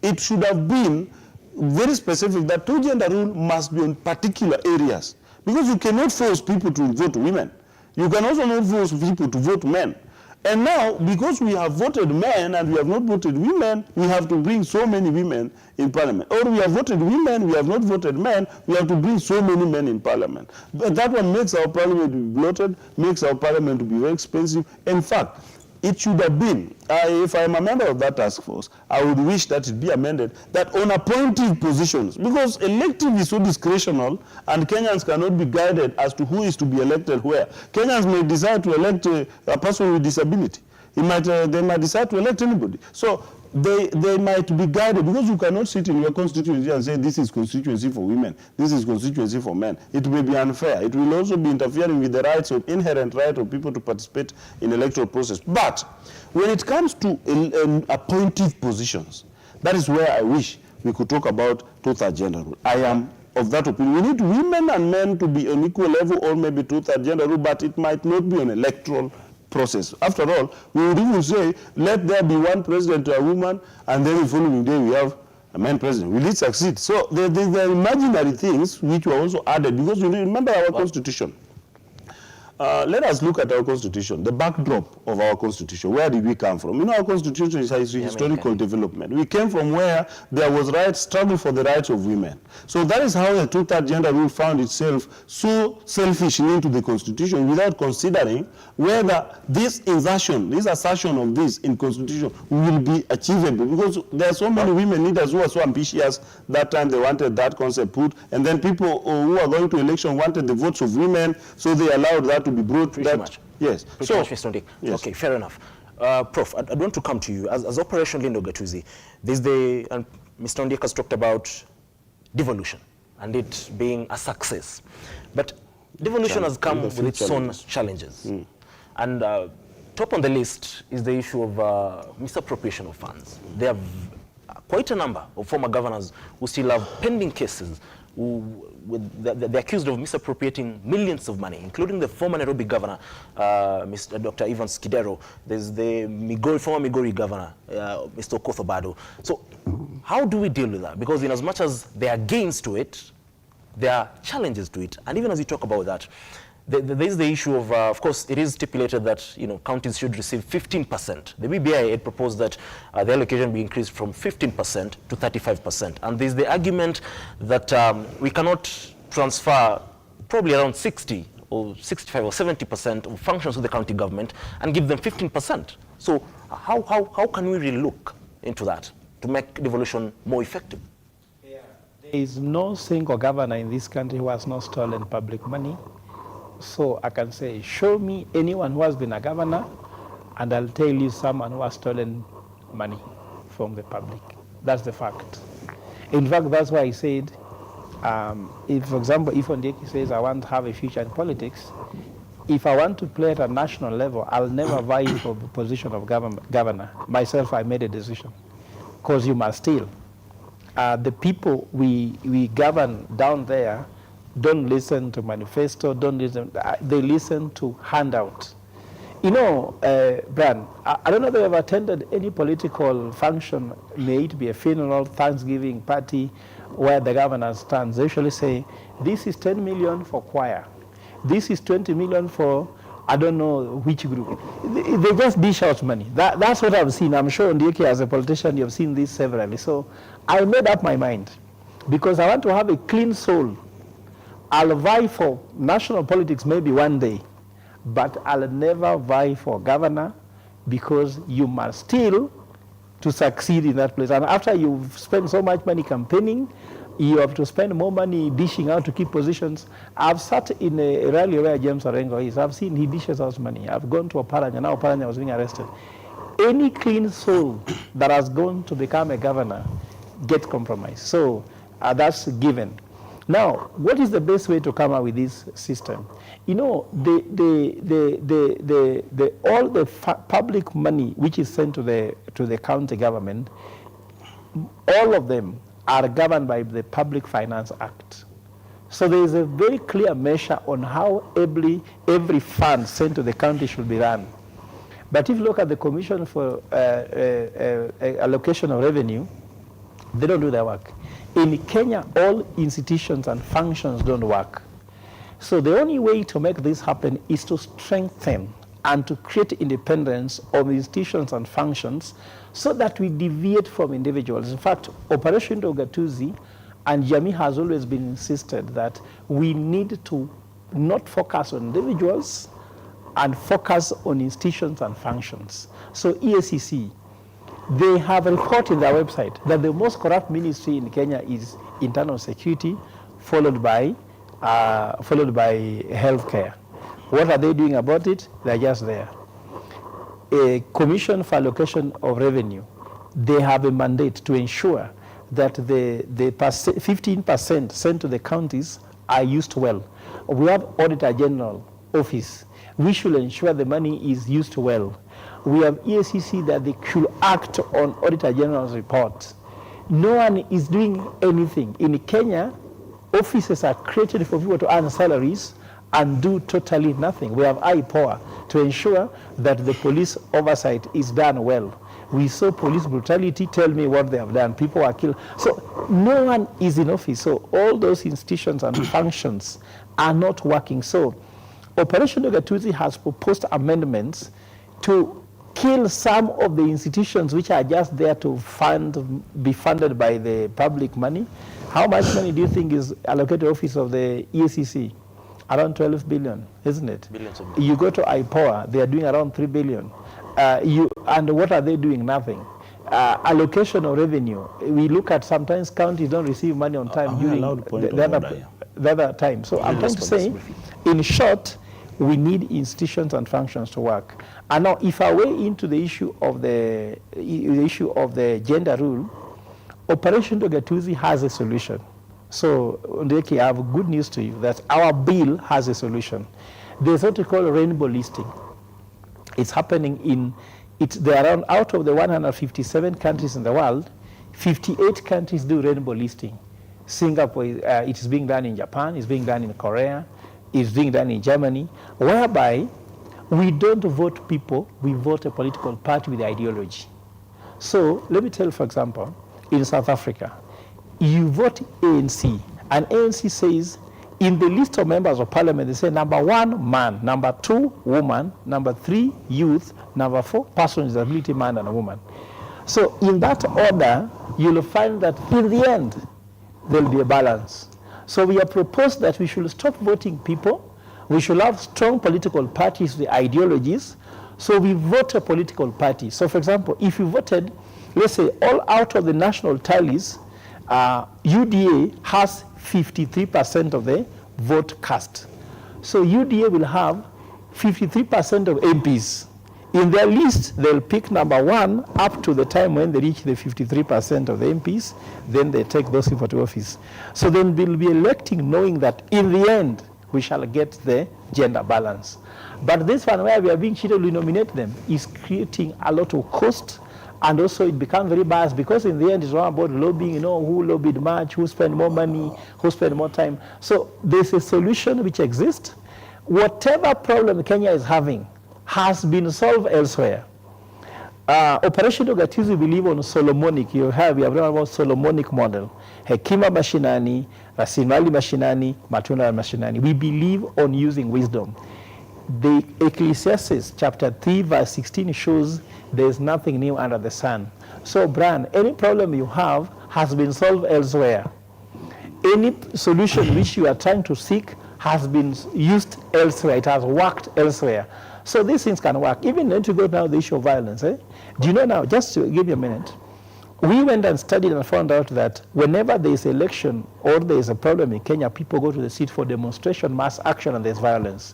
It should have been very specific that two-gender rule must be on particular areas, because you cannot force people to vote women. You can also not force people to vote men. And now, because we have voted men and we have not voted women, we have to bring so many women in parliament. Or we have voted women, we have not voted men, we have to bring so many men in parliament. But that one makes our parliament to be bloated, makes our parliament to be very expensive. In fact, it should have been, if I'm a member of that task force, I would wish that it be amended that on appointed positions, because elective is so discretional and Kenyans cannot be guided as to who is to be elected where. Kenyans may decide to elect a person with disability. They might decide to elect anybody. So they might be guided, because you cannot sit in your constituency and say this is constituency for women, this is constituency for men. It may be unfair. It will also be interfering with the inherent right of people to participate in electoral process. But when it comes to appointed positions, that is where I wish we could talk about two-third gender rule. I am of that opinion. We need women and men to be on equal level, or maybe two-third gender rule, but it might not be an electoral process. After all, we would even say, let there be one president to a woman, and then the following day we have a man president. Will it succeed? So there are imaginary things which were also added, because you remember our constitution. Let us look at our constitution, the backdrop of our constitution. Where did we come from? Our constitution is a historical development. We came from where there was struggle for the rights of women. So that is how the two-third gender rule found itself so selfishly into the constitution, without considering whether this assertion of this in constitution will be achievable. Because there are so many women leaders who are so ambitious that time they wanted that concept put, and then people who are going to election wanted the votes of women, so they allowed that to be brought. Pretty much. Yes. Pretty much, Mr. Ndick. Yes. Okay, fair enough. Prof, I want to come to you. As Operation Lindo Gatuzi, and Mr. Ndick has talked about devolution and it being a success. But devolution has come with its own challenges. And top on the list is the issue of misappropriation of funds. There are quite a number of former governors who still have pending cases they're accused of misappropriating millions of money, including the former Nairobi governor, Mr. Dr. Evans Kidero. There's the former Migori governor, Mr. Okoth Obado. So how do we deal with that? Because in as much as there are gains to it, there are challenges to it. And even as you talk about that, there is the issue of course, it is stipulated that counties should receive 15%. The BBI had proposed that the allocation be increased from 15% to 35%. And there's the argument that we cannot transfer probably around 60 or 65 or 70% of functions of the county government and give them 15%. So how can we really look into that to make devolution more effective? There is no single governor in this country who has not stolen public money. So I can say, show me anyone who has been a governor, and I'll tell you someone who has stolen money from the public. That's the fact. In fact, that's why I said, if, for example, if Ondieki says I want to have a future in politics, if I want to play at a national level, I'll never vie for the position of governor. Myself, I made a decision. Because you must steal. The people we govern down there don't listen to manifesto, don't listen, they listen to handout. You know, Brian, I don't know if you've attended any political function, may it be a funeral, Thanksgiving party, where the governor stands. They usually say, this is 10 million for choir. This is 20 million for, I don't know which group. They just dish out money. That's what I've seen. I'm sure, Ondieki, as a politician, you've seen this severally. So I made up my mind, because I want to have a clean soul. I'll vie for national politics maybe one day, but I'll never vie for governor, because you must steal to succeed in that place. And after you've spent so much money campaigning, you have to spend more money dishing out to keep positions. I've sat in a rally where James Orengo is. I've seen he dishes out money. I've gone to Oparanya. Now Oparanya was being arrested. Any clean soul that has gone to become a governor gets compromised. So that's given. Now, what is the best way to come up with this system? You know, all the public money which is sent to the county government, all of them are governed by the Public Finance Act. So there is a very clear measure on how every fund sent to the county should be run. But if you look at the Commission for Allocation of Revenue, they don't do their work. In Kenya, all institutions and functions don't work. So the only way to make this happen is to strengthen and to create independence of institutions and functions so that we deviate from individuals. In fact, Operation Ugatuzi and Jamii has always been insisted that we need to not focus on individuals and focus on institutions and functions. So EACC, they have a report in their website that the most corrupt ministry in Kenya is internal security, followed by healthcare. What are they doing about it? They're just there. A Commission for Allocation of Revenue, they have a mandate to ensure that the 15% sent to the counties are used well. We have Auditor General Office. We should ensure the money is used well. We have EACC that they should act on Auditor General's report. No one is doing anything. In Kenya, offices are created for people to earn salaries and do totally nothing. We have IPOA to ensure that the police oversight is done well. We saw police brutality, tell me what they have done. People are killed. So no one is in office. So all those institutions and functions are not working. So Operation Ugatuzi has proposed amendments to kill some of the institutions which are just there to be funded by the public money. How much money do you think is allocated to the office of the EACC? Around 12 billion, isn't it? Billions of billions. You go to IPOA, they are doing around 3 billion. And what are they doing? Nothing. Allocation of revenue. We look at sometimes counties don't receive money on time during the other time. So I'm trying to say, in short, we need institutions and functions to work. And now, if I weigh into the issue of the gender rule, Operation Ugatuzi has a solution. So, Ndeki, I have good news to you that our bill has a solution. There's what we call rainbow listing. It's happening there are out of the 157 countries in the world, 58 countries do rainbow listing. Singapore, it is being done in Japan, it's being done in Korea, it's being done in Germany, whereby we don't vote people, we vote a political party with ideology. So let me tell you, for example, in South Africa, you vote ANC, and ANC says, in the list of members of parliament, they say number 1, man, number 2, woman, number 3, youth, number 4, person with disability, man and a woman. So in that order, you'll find that in the end, there'll be a balance. So we have proposed that we should stop voting people, We should have strong political parties with ideologies. So we vote a political party. So for example, if you voted, let's say all out of the national tallies, UDA has 53% of the vote cast. So UDA will have 53% of MPs. In their list, they'll pick number 1 up to the time when they reach the 53% of the MPs, then they take those people to office. So then we'll be electing knowing that in the end, we shall get the gender balance. But this one where we are being cheated, we nominate them, is creating a lot of cost, and also it becomes very biased because in the end it's all about lobbying, you know, who lobbied much, who spent more money, who spent more time. So there's a solution which exists. Whatever problem Kenya is having has been solved elsewhere. Operation Ugatuzi, we believe on Solomonic. We have read about Solomonic model. Hekima mashinani, rasilimali mashinani, matunda mashinani. We believe on using wisdom. The Ecclesiastes chapter 3 verse 16 shows there is nothing new under the sun. So Brian, any problem you have has been solved elsewhere. Any solution which you are trying to seek has been used elsewhere. It has worked elsewhere. So these things can work. Even when you go now the issue of violence. Do you know now, just to give you a minute, we went and studied and found out that whenever there is election or there is a problem in Kenya, people go to the street for demonstration, mass action, and there's violence.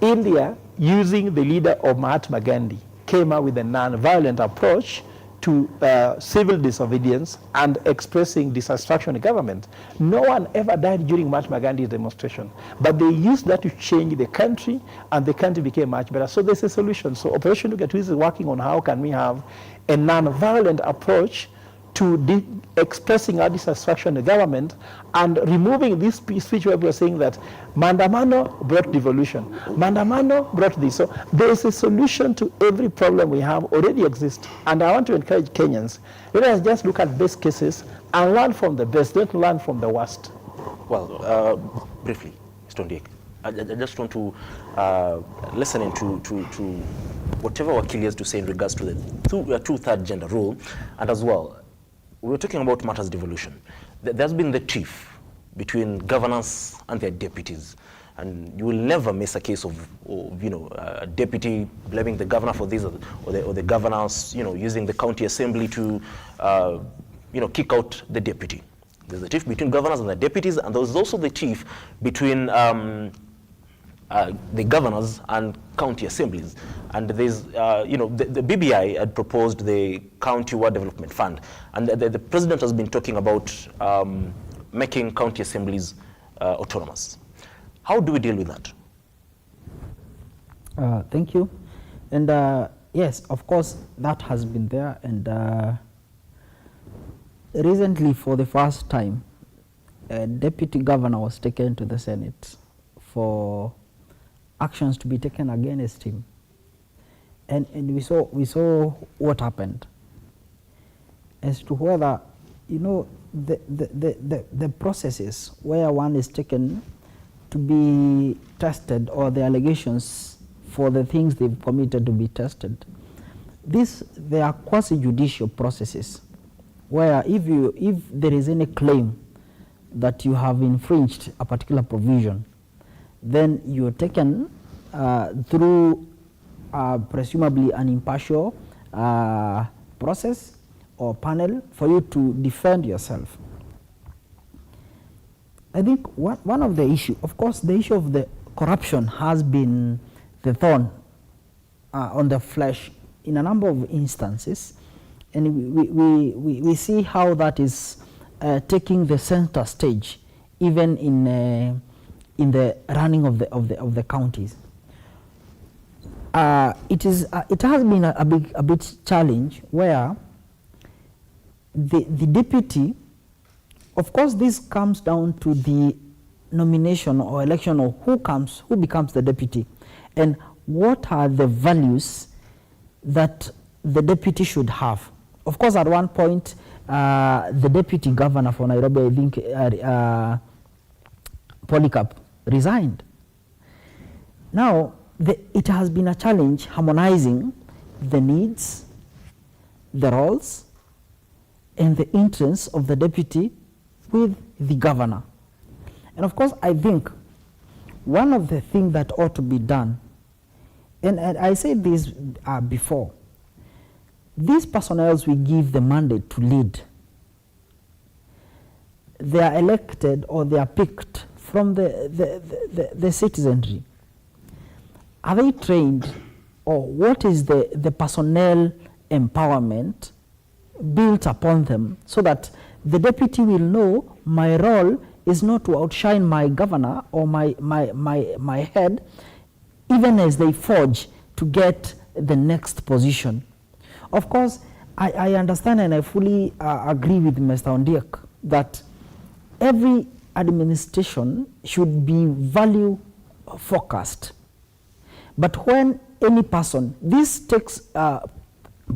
India, using the leader of Mahatma Gandhi, came out with a non-violent approach to civil disobedience and expressing dissatisfaction with government. No one ever died during Mahatma Gandhi's demonstration, but they used that to change the country, and the country became much better. So there's a solution. So Operation Ugatuzi is working on how can we have a non-violent approach to expressing our dissatisfaction with the government and removing this speech where we are saying that Mandamano brought devolution, Mandamano brought this. So there is a solution to every problem we have already exists. And I want to encourage Kenyans, let us just look at best cases and learn from the best, don't learn from the worst. Well, briefly, Mr. Ndiek, I just want to listen to whatever Wakili has to say in regards to the two-third gender rule, and as well, we were talking about matters devolution. There's been the tiff between governors and their deputies, and you will never miss a case of a deputy blaming the governor for this, or the governors using the county assembly to kick out the deputy. There's a tiff between governors and the deputies, and there's also the tiff between the governors and county assemblies. And there's, the BBI had proposed the County Ward Development Fund, and the president has been talking about making county assemblies autonomous. How do we deal with that? Thank you. And yes, of course, that has been there. And recently, for the first time, a deputy governor was taken to the Senate for actions to be taken against him. And we saw what happened as to whether, the processes where one is taken to be tested, or the allegations for the things they've committed to be tested. They are quasi-judicial processes where if there is any claim that you have infringed a particular provision, then you're taken through presumably an impartial process or panel for you to defend yourself. I think one of the issues, of course, the issue of the corruption has been the thorn on the flesh in a number of instances, and we see how that is taking the center stage, even in the running of the counties. It has been a bit challenge where the deputy, of course, this comes down to the nomination or election of who becomes the deputy, and what are the values that the deputy should have. Of course, at one point, the deputy governor for Nairobi, I think, Polycarp, resigned. Now, it has been a challenge harmonizing the needs, the roles, and the interests of the deputy with the governor. And of course, I think one of the things that ought to be done, and I said this before, these personnel we give the mandate to lead, they are elected or they are picked from the citizenry. Are they trained, or what is the personnel empowerment built upon them so that the deputy will know my role is not to outshine my governor or my head, even as they forge to get the next position. Of course, I understand and I fully agree with Mr. Ondiek that every administration should be value focused. But when any person, this takes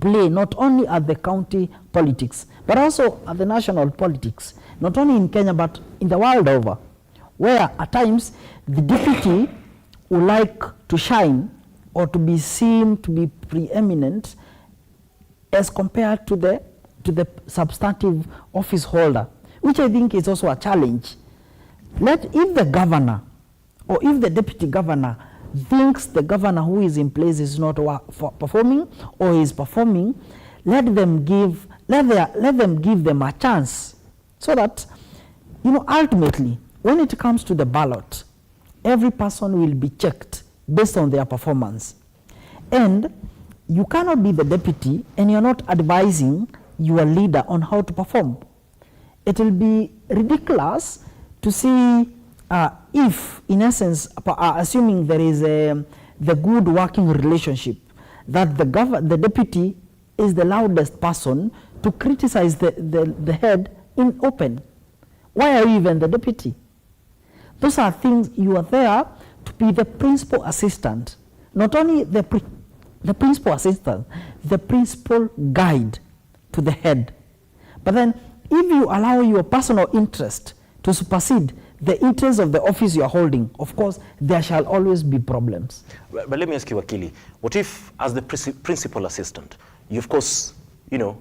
play not only at the county politics, but also at the national politics, not only in Kenya, but in the world over, where at times the deputy would like to shine or to be seen to be preeminent as compared to the substantive office holder, which I think is also a challenge. If the governor or if the deputy governor thinks the governor who is in place is not performing or is performing, let them give them a chance, so that, you know, ultimately when it comes to the ballot, every person will be checked based on their performance. And you cannot be the deputy and you're not advising your leader on how to perform. It will be ridiculous to see if, in essence, assuming there is the good working relationship, that the deputy is the loudest person to criticize the head in open. Why are you even the deputy? Those are things you are there to be the principal assistant, not only the principal assistant, the principal guide to the head. But then if you allow your personal interest to supersede the interest of the office you are holding, of course, there shall always be problems. But let me ask you, Wakili, what if, as the principal assistant, you of course, you know,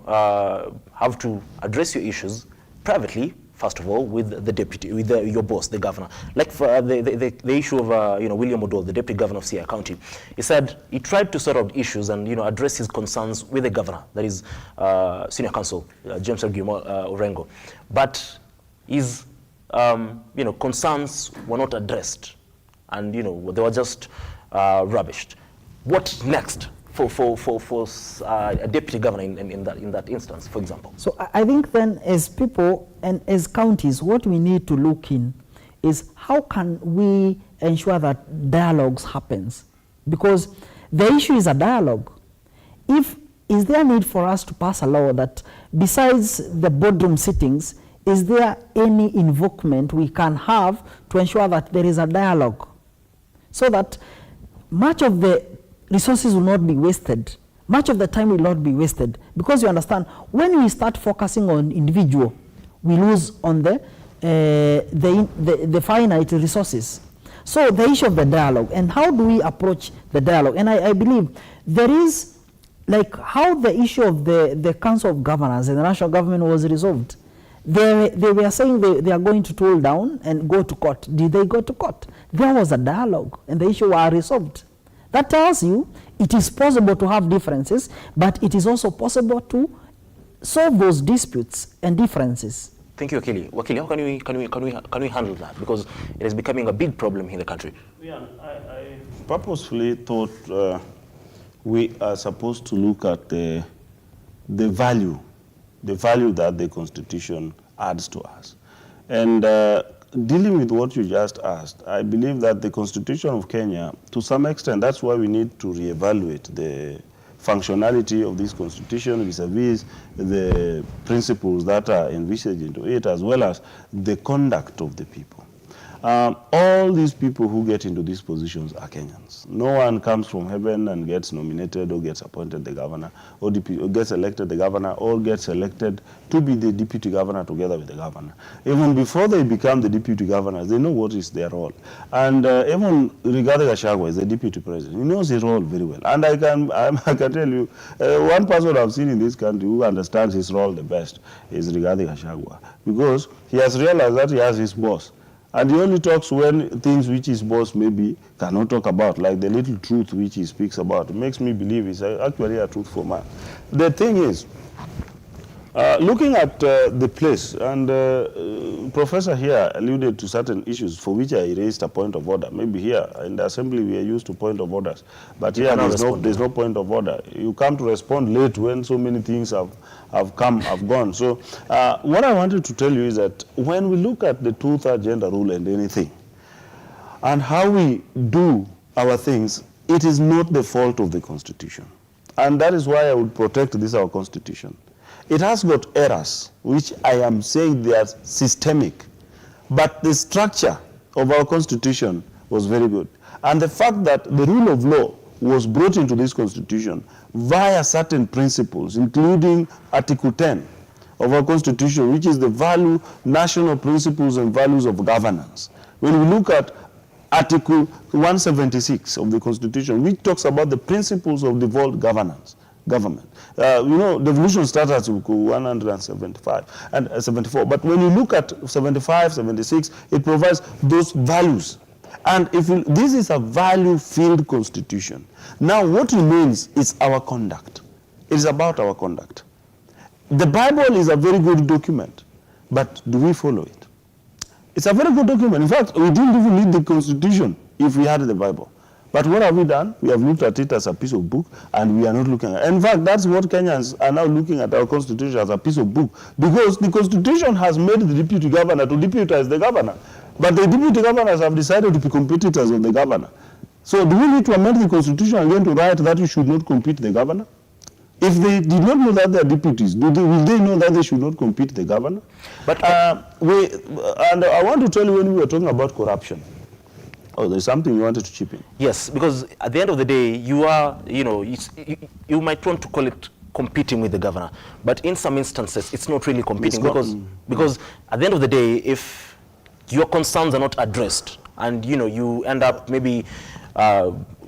have to address your issues privately, first of all, with the deputy, with your boss, the governor. Like for the issue of, you know, William Odol, the deputy governor of Siaya County, he said he tried to sort out issues and, you know, address his concerns with the governor, that is senior counsel, James Orengo. But his you know, concerns were not addressed, and, you know, they were just rubbished. What next for a deputy governor in that instance, for example? So I think then, as people and as counties, what we need to look in is how can we ensure that dialogues happens, because the issue is a dialogue. Is there a need for us to pass a law that, besides the boardroom sittings, is there any invokement we can have to ensure that there is a dialogue, so that much of the resources will not be wasted, much of the time will not be wasted? Because you understand, when we start focusing on individual, we lose on the finite resources. So the issue of the dialogue, and how do we approach the dialogue? And I believe there is, like, how the issue of the Council of Governors and the national government was resolved. They were saying they are going to tool down and go to court. Did they go to court? There was a dialogue and the issue was resolved. That tells you it is possible to have differences, but it is also possible to solve those disputes and differences. Thank you, Wakili. Wakili, how can we handle that? Because it is becoming a big problem in the country. Yeah, I purposefully thought we are supposed to look at the value that the Constitution adds to us. And dealing with what you just asked, I believe that the Constitution of Kenya, to some extent, that's why we need to reevaluate the functionality of this Constitution vis-a-vis the principles that are envisaged into it, as well as the conduct of the people. All these people who get into these positions are Kenyans. No one comes from heaven and gets nominated or gets appointed the governor, or gets elected the governor, or gets elected to be the deputy governor together with the governor. Even before they become the deputy governors, they know what is their role. And even Rigathi Gachagua is the deputy president. He knows his role very well. And I can tell you, one person I've seen in this country who understands his role the best is Rigathi Gachagua, because he has realized that he has his boss. And he only talks when things which his boss maybe cannot talk about, like the little truth which he speaks about. It makes me believe he's actually a truthful man. The thing is, looking at the place, and Professor here alluded to certain issues for which I raised a point of order. Maybe here in the assembly we are used to point of orders, but here there's no point of order. You come to respond late when so many things have gone. So what I wanted to tell you is that when we look at the two-third gender rule and anything, and how we do our things, it is not the fault of the Constitution. And that is why I would protect this, our Constitution. It has got errors, which I am saying they are systemic. But the structure of our Constitution was very good. And the fact that the rule of law was brought into this Constitution via certain principles, including Article 10 of our Constitution, which is the national principles and values of governance. When we look at Article 176 of the Constitution, which talks about the principles of devolved government. You know, devolution starts at 175 and 74. But when you look at 75, 76, it provides those values. And this is a value-filled constitution. Now, what remains is our conduct. It is about our conduct. The Bible is a very good document, but do we follow it? It's a very good document. In fact, we didn't even need the Constitution if we had the Bible. But what have we done? We have looked at it as a piece of book, and we are not looking at it. In fact, that's what Kenyans are now looking at our Constitution as a piece of book, because the Constitution has made the deputy governor to deputize the governor. But the deputy governors have decided to be competitors of the governor. So do we need to amend the Constitution again to write that you should not compete the governor? If they did not know that they are deputies, will they know that they should not compete the governor? But and I want to tell you, when we were talking about corruption, there's something you wanted to chip in. Yes, because at the end of the day, you are, you might want to call it competing with the governor, but in some instances, it's not really competing, because at the end of the day, if your concerns are not addressed, and you end up maybe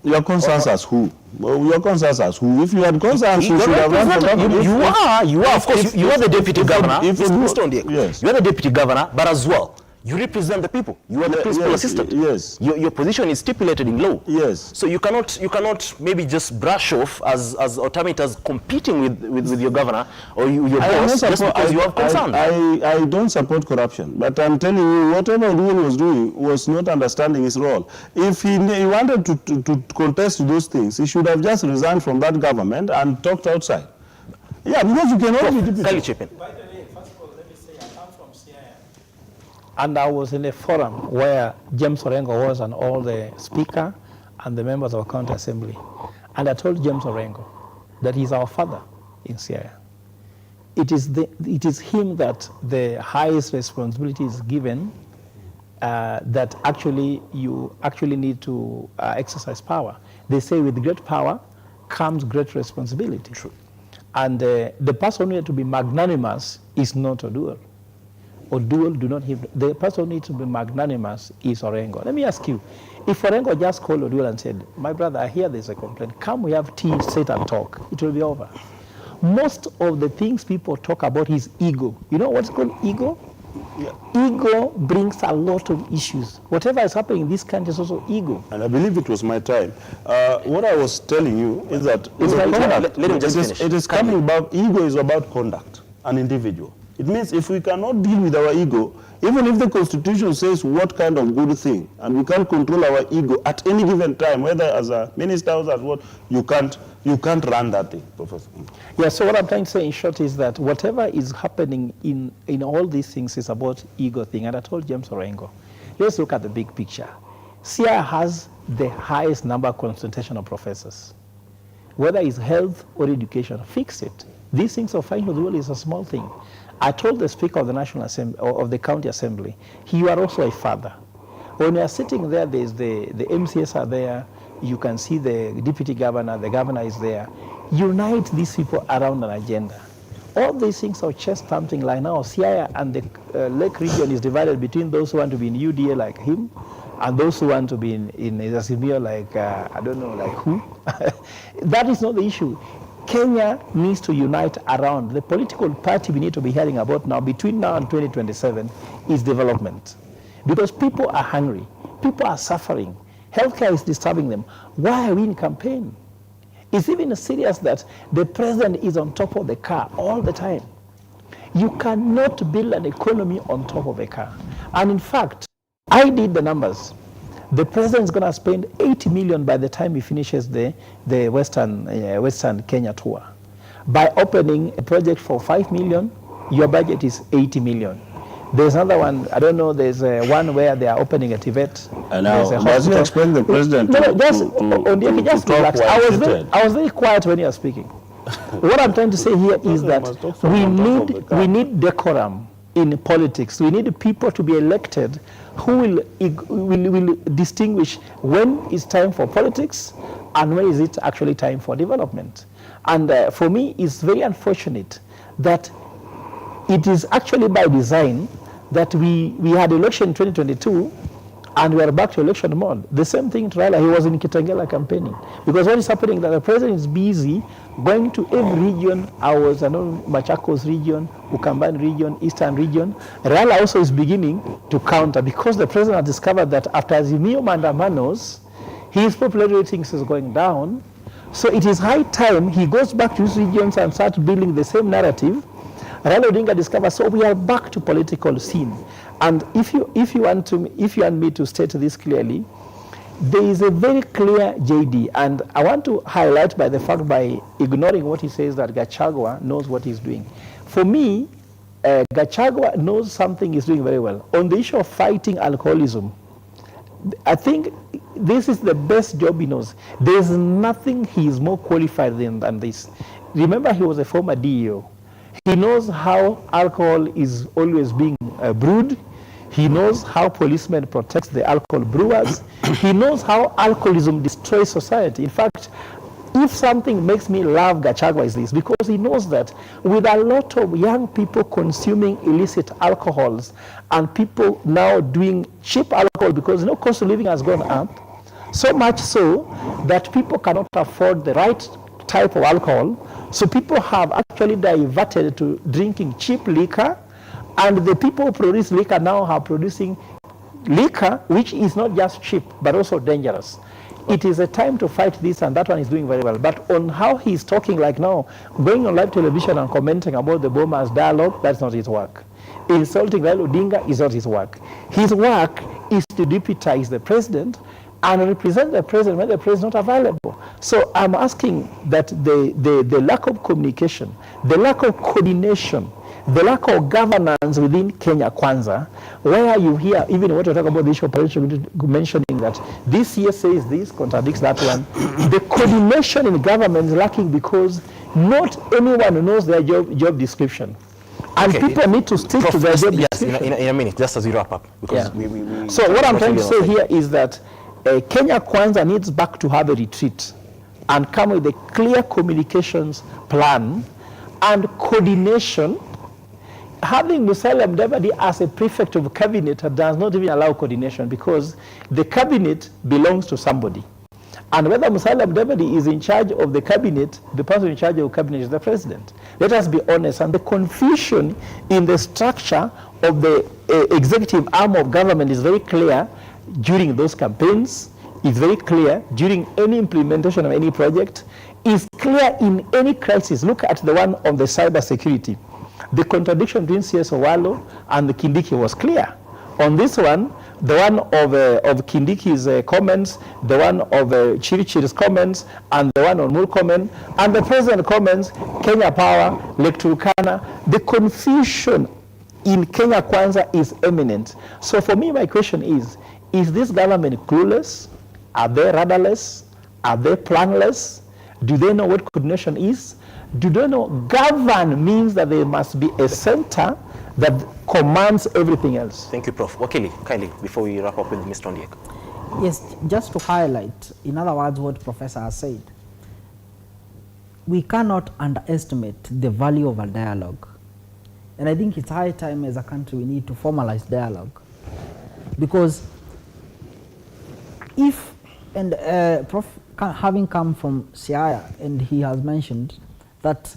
your concerns as who? Well, your concerns as who? If you had concerns, you should have run for governor. You are, of course, you are the deputy governor. Yes. You are the deputy governor, but as well, you represent the people. You are the principal assistant. Yes. Your position is stipulated in law. Yes. So you cannot maybe just brush off as automators competing with your governor or your boss just because you have concerns. I don't support corruption, but I'm telling you, whatever Rule was doing was not understanding his role. If he wanted to contest those things, he should have just resigned from that government and talked outside. Yeah, because you cannot be deputy. And I was in a forum where James Orengo was, and all the speaker and the members of our county assembly. And I told James Orengo that he's our father in Siaya. It is him that the highest responsibility is given, that actually you actually need to exercise power. They say with great power comes great responsibility. True. And the person who needs to be magnanimous is not Oduor. Oduor do not have, the person who needs to be magnanimous is Orengo. Let me ask you, if Orengo just called Oduor and said, my brother, I hear there's a complaint, come we have tea, sit and talk, it will be over. Most of the things people talk about is ego. You know what's called ego? Yeah. Ego brings a lot of issues. Whatever is happening in this country is also ego. And I believe it was my time. What I was telling you is that it is coming about, ego is about conduct, an individual. It means if we cannot deal with our ego, even if the Constitution says what kind of good thing, and we can't control our ego at any given time, whether as a minister or as what, you can't run that thing, Professor. Yeah, so what I'm trying to say in short is that whatever is happening in all these things is about ego thing. And I told James Orengo, let's look at the big picture. Siaya has the highest number of concentration of professors. Whether it's health or education, fix it. These things of finding the rule is a small thing. I told the Speaker of the National Assembly, or of the County Assembly, you are also a father. When you are sitting there, there's the MCS are there, you can see the Deputy Governor, the Governor is there. Unite these people around an agenda. All these things are just something like now, Siaya and the Lake region is divided between those who want to be in UDA like him, and those who want to be in azimio like, I don't know, like who? That is not the issue. Kenya needs to unite around the political party we need to be hearing about now, between now and 2027, is development. because people are hungry, people are suffering, healthcare is disturbing them. Why are we in campaign? It's even serious that the president is on top of the car all the time. You cannot build an economy on top of a car. And in fact, I did the numbers. The president is going to spend 80 million by the time he finishes the Western Kenya tour. By opening a project for 5 million, your budget is 80 million. There's another one, I don't know, there's one where they are opening a Tibet. And now, does he expect the president just relax. I was very quiet when you are speaking. What I'm trying to say here is that we need decorum in politics. We need people to be elected who will distinguish when it's time for politics and when is it actually time for development. And for me, it's very unfortunate that it is actually by design that we had election in 2022 and we are back to election mode. The same thing to Raila, he was in Kitengela campaigning. Because what is happening is that the president is busy going to every region. I was Machakos region, Ukambani region, Eastern region. Raila also is beginning to counter because the president has discovered that after azimio mandamanos, his popularity ratings is going down. So it is high time he goes back to his regions and starts building the same narrative. Raila Odinga discovers, so we are back to political scene. And if you want me to state this clearly, there is a very clear JD, and I want to highlight by the fact, by ignoring what he says, that Gachagua knows what he's doing. For me, Gachagua knows something he's doing very well. On the issue of fighting alcoholism, I think this is the best job he knows. There's nothing he is more qualified than this. Remember, he was a former DEO. He knows how alcohol is always being brewed. He knows how policemen protect the alcohol brewers. He knows how alcoholism destroys society. In fact, if something makes me love Gachagua is this, because he knows that with a lot of young people consuming illicit alcohols and people now doing cheap alcohol because cost of living has gone up, so much so that people cannot afford the right type of alcohol. So people have actually diverted to drinking cheap liquor, and the people who produce liquor now are producing liquor which is not just cheap but also dangerous. It is a time to fight this, and that one is doing very well. But on how he's talking like now, going on live television and commenting about the bombers dialogue, that's not his work. Insulting Raila Odinga is not his work. His work is to deputize the president and represent the president when the president is not available. So I'm asking that the lack of communication, the lack of coordination, the lack of governance within Kenya Kwanza, where you hear, even when we talk about the issue of operation, mentioning that this here says this, contradicts that one. The coordination in government is lacking because not anyone knows their job description. And people need to stick to their job description. In a minute, just as we wrap up. Because So what I'm trying to say here is that Kenya Kwanza needs back to have a retreat and come with a clear communications plan and coordination. Having Musalia Mudavadi as a prefect of cabinet does not even allow coordination, because the cabinet belongs to somebody. And whether Musalia Mudavadi is in charge of the cabinet, the person in charge of the cabinet is the president. Let us be honest. And the confusion in the structure of the executive arm of government is very clear during those campaigns. It's very clear during any implementation of any project. It's clear in any crisis. Look at the one on the cyber security. The contradiction between CS Owalo and the Kindiki was clear. On this one, the one of Kindiki's comments, the one of Chirichiri's comments, and the one on Murkomen, and the president comments, Kenya Power, Lake Turkana, the confusion in Kenya Kwanza is eminent. So for me, my question is this government clueless? Are they rudderless? Are they planless? Do they know what coordination is? Do they know govern means that there must be a center that commands everything else? Thank you, Prof. Wakili, kindly, before we wrap up with Mr. Ondiek. Yes, just to highlight, in other words, what Professor has said, we cannot underestimate the value of a dialogue. And I think it's high time as a country we need to formalize dialogue. Because if, and Prof, having come from Siaya, and he has mentioned that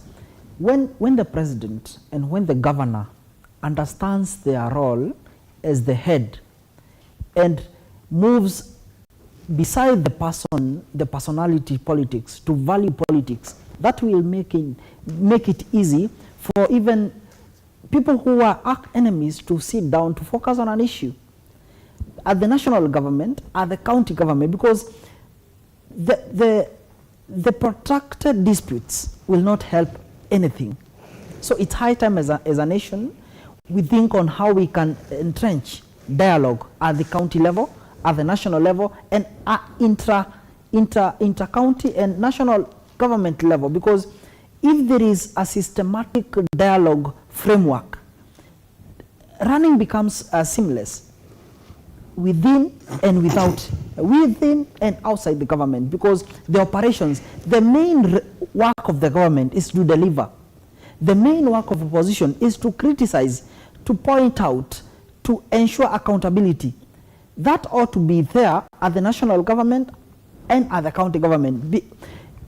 when the president and when the governor understands their role as the head, and moves beside the personality politics to value politics, that will make it easy for even people who are arch enemies to sit down to focus on an issue at the national government, at the county government, because the protracted disputes will not help anything. So it's high time as a nation we think on how we can entrench dialogue at the county level, at the national level, and at inter-county and national government level, because if there is a systematic dialogue framework, running becomes seamless within and without, within and outside the government, because the operations, the main work of the government is to deliver. The main work of opposition is to criticize, to point out, to ensure accountability. That ought to be there at the national government and at the county government.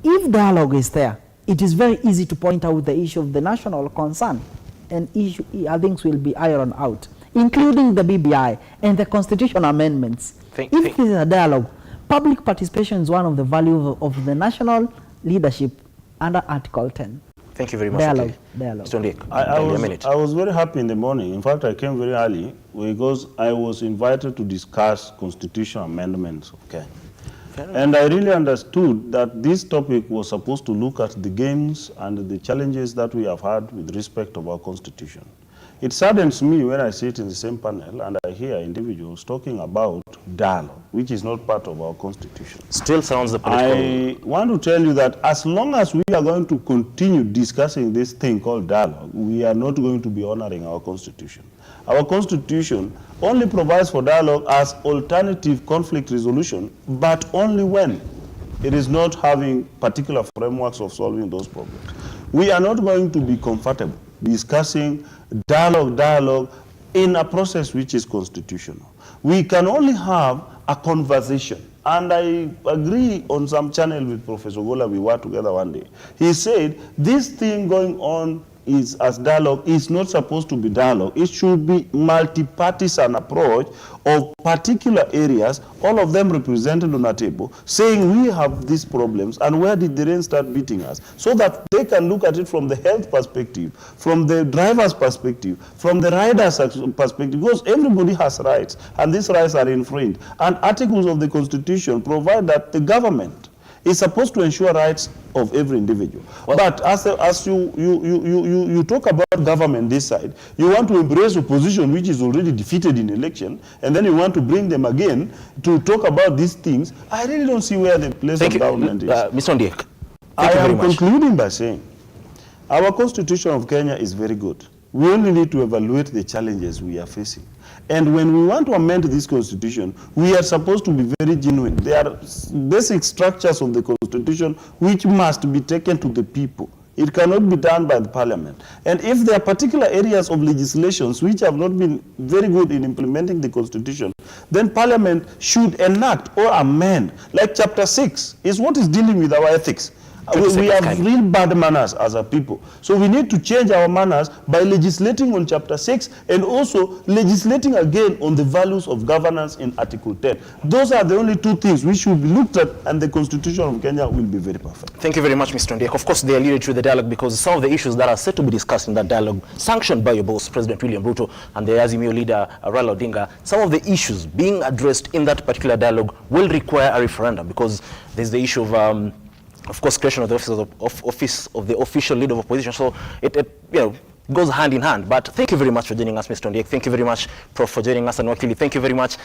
If dialogue is there, it is very easy to point out the issue of the national concern, and things will be ironed out, including the BBI and the constitutional amendments. If there is a dialogue, public participation is one of the values of the national leadership under Article 10. Thank you very much. Dialogue. I was very happy in the morning. In fact, I came very early because I was invited to discuss constitutional amendments. Okay. And I really understood that this topic was supposed to look at the gains and the challenges that we have had with respect of our constitution. It saddens me when I sit in the same panel and I hear individuals talking about dialogue, which is not part of our constitution. Still sounds the political. I want to tell you that as long as we are going to continue discussing this thing called dialogue, we are not going to be honoring our constitution. Our constitution only provides for dialogue as alternative conflict resolution, but only when it is not having particular frameworks of solving those problems. We are not going to be comfortable discussing dialogue in a process which is constitutional. We can only have a conversation. And I agree on some channel with Professor Gola, we were together one day. He said, this thing going on is as dialogue is not supposed to be dialogue. It should be multi-partisan approach of particular areas, all of them represented on a table, saying we have these problems and where did the rain start beating us, so that they can look at it from the health perspective, from the driver's perspective, from the rider's perspective, because everybody has rights and these rights are infringed. And articles of the Constitution provide that the government is supposed to ensure rights of every individual. Well, but as you talk about government this side, you want to embrace opposition which is already defeated in election, and then you want to bring them again to talk about these things. I really don't see where the place of government is. Mr. Ondiek, I am concluding by saying our Constitution of Kenya is very good. We only need to evaluate the challenges we are facing. And when we want to amend this constitution, we are supposed to be very genuine. There are basic structures of the constitution which must be taken to the people. It cannot be done by the parliament. And if there are particular areas of legislations which have not been very good in implementing the constitution, then parliament should enact or amend. Like chapter 6 is what is dealing with our ethics. We have real bad manners as a people. So we need to change our manners by legislating on chapter 6 and also legislating again on the values of governance in article 10. Those are the only two things which should be looked at, and the Constitution of Kenya will be very perfect. Thank you very much, Mr. Ondiek. Of course, they alluded to the dialogue because some of the issues that are set to be discussed in that dialogue, sanctioned by your boss, President William Ruto, and the Azimio leader, Raila Odinga, some of the issues being addressed in that particular dialogue will require a referendum, because there's the issue of course, creation of the office of the official leader of opposition. So it goes hand in hand. But thank you very much for joining us, Mr. Ondiek. Thank you very much, Prof, for joining us, and Wakili, thank you very much.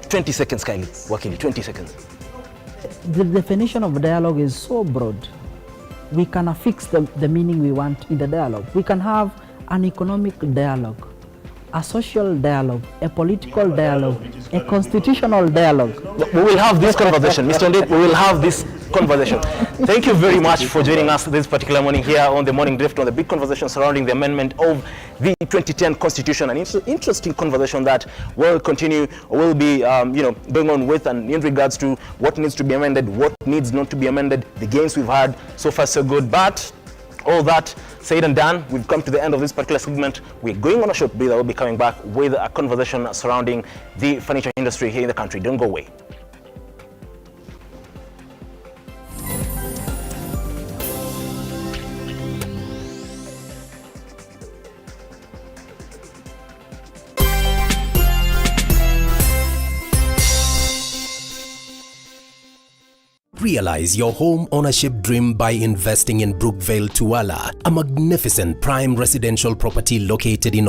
20 seconds, Kylie. Wakili, 20 seconds. The definition of dialogue is so broad. We can affix the meaning we want in the dialogue. We can have an economic dialogue, a social dialogue, a political dialogue, a constitutional dialogue. We will have this conversation, Mr. Ondiek, we will have this conversation. Thank you very much for joining us this particular morning here on the Morning Drift on the big conversation surrounding the amendment of the 2010 Constitution. An interesting conversation that will continue, will be going on with, and in regards to what needs to be amended, what needs not to be amended, the gains we've had, so far so good. But All that said and done, we've come to the end of this particular segment. We're going on a short breather. We'll be coming back with a conversation surrounding the furniture industry here in the country. Don't go away. Realize your home ownership dream by investing in Brookvale Tuala, a magnificent prime residential property located in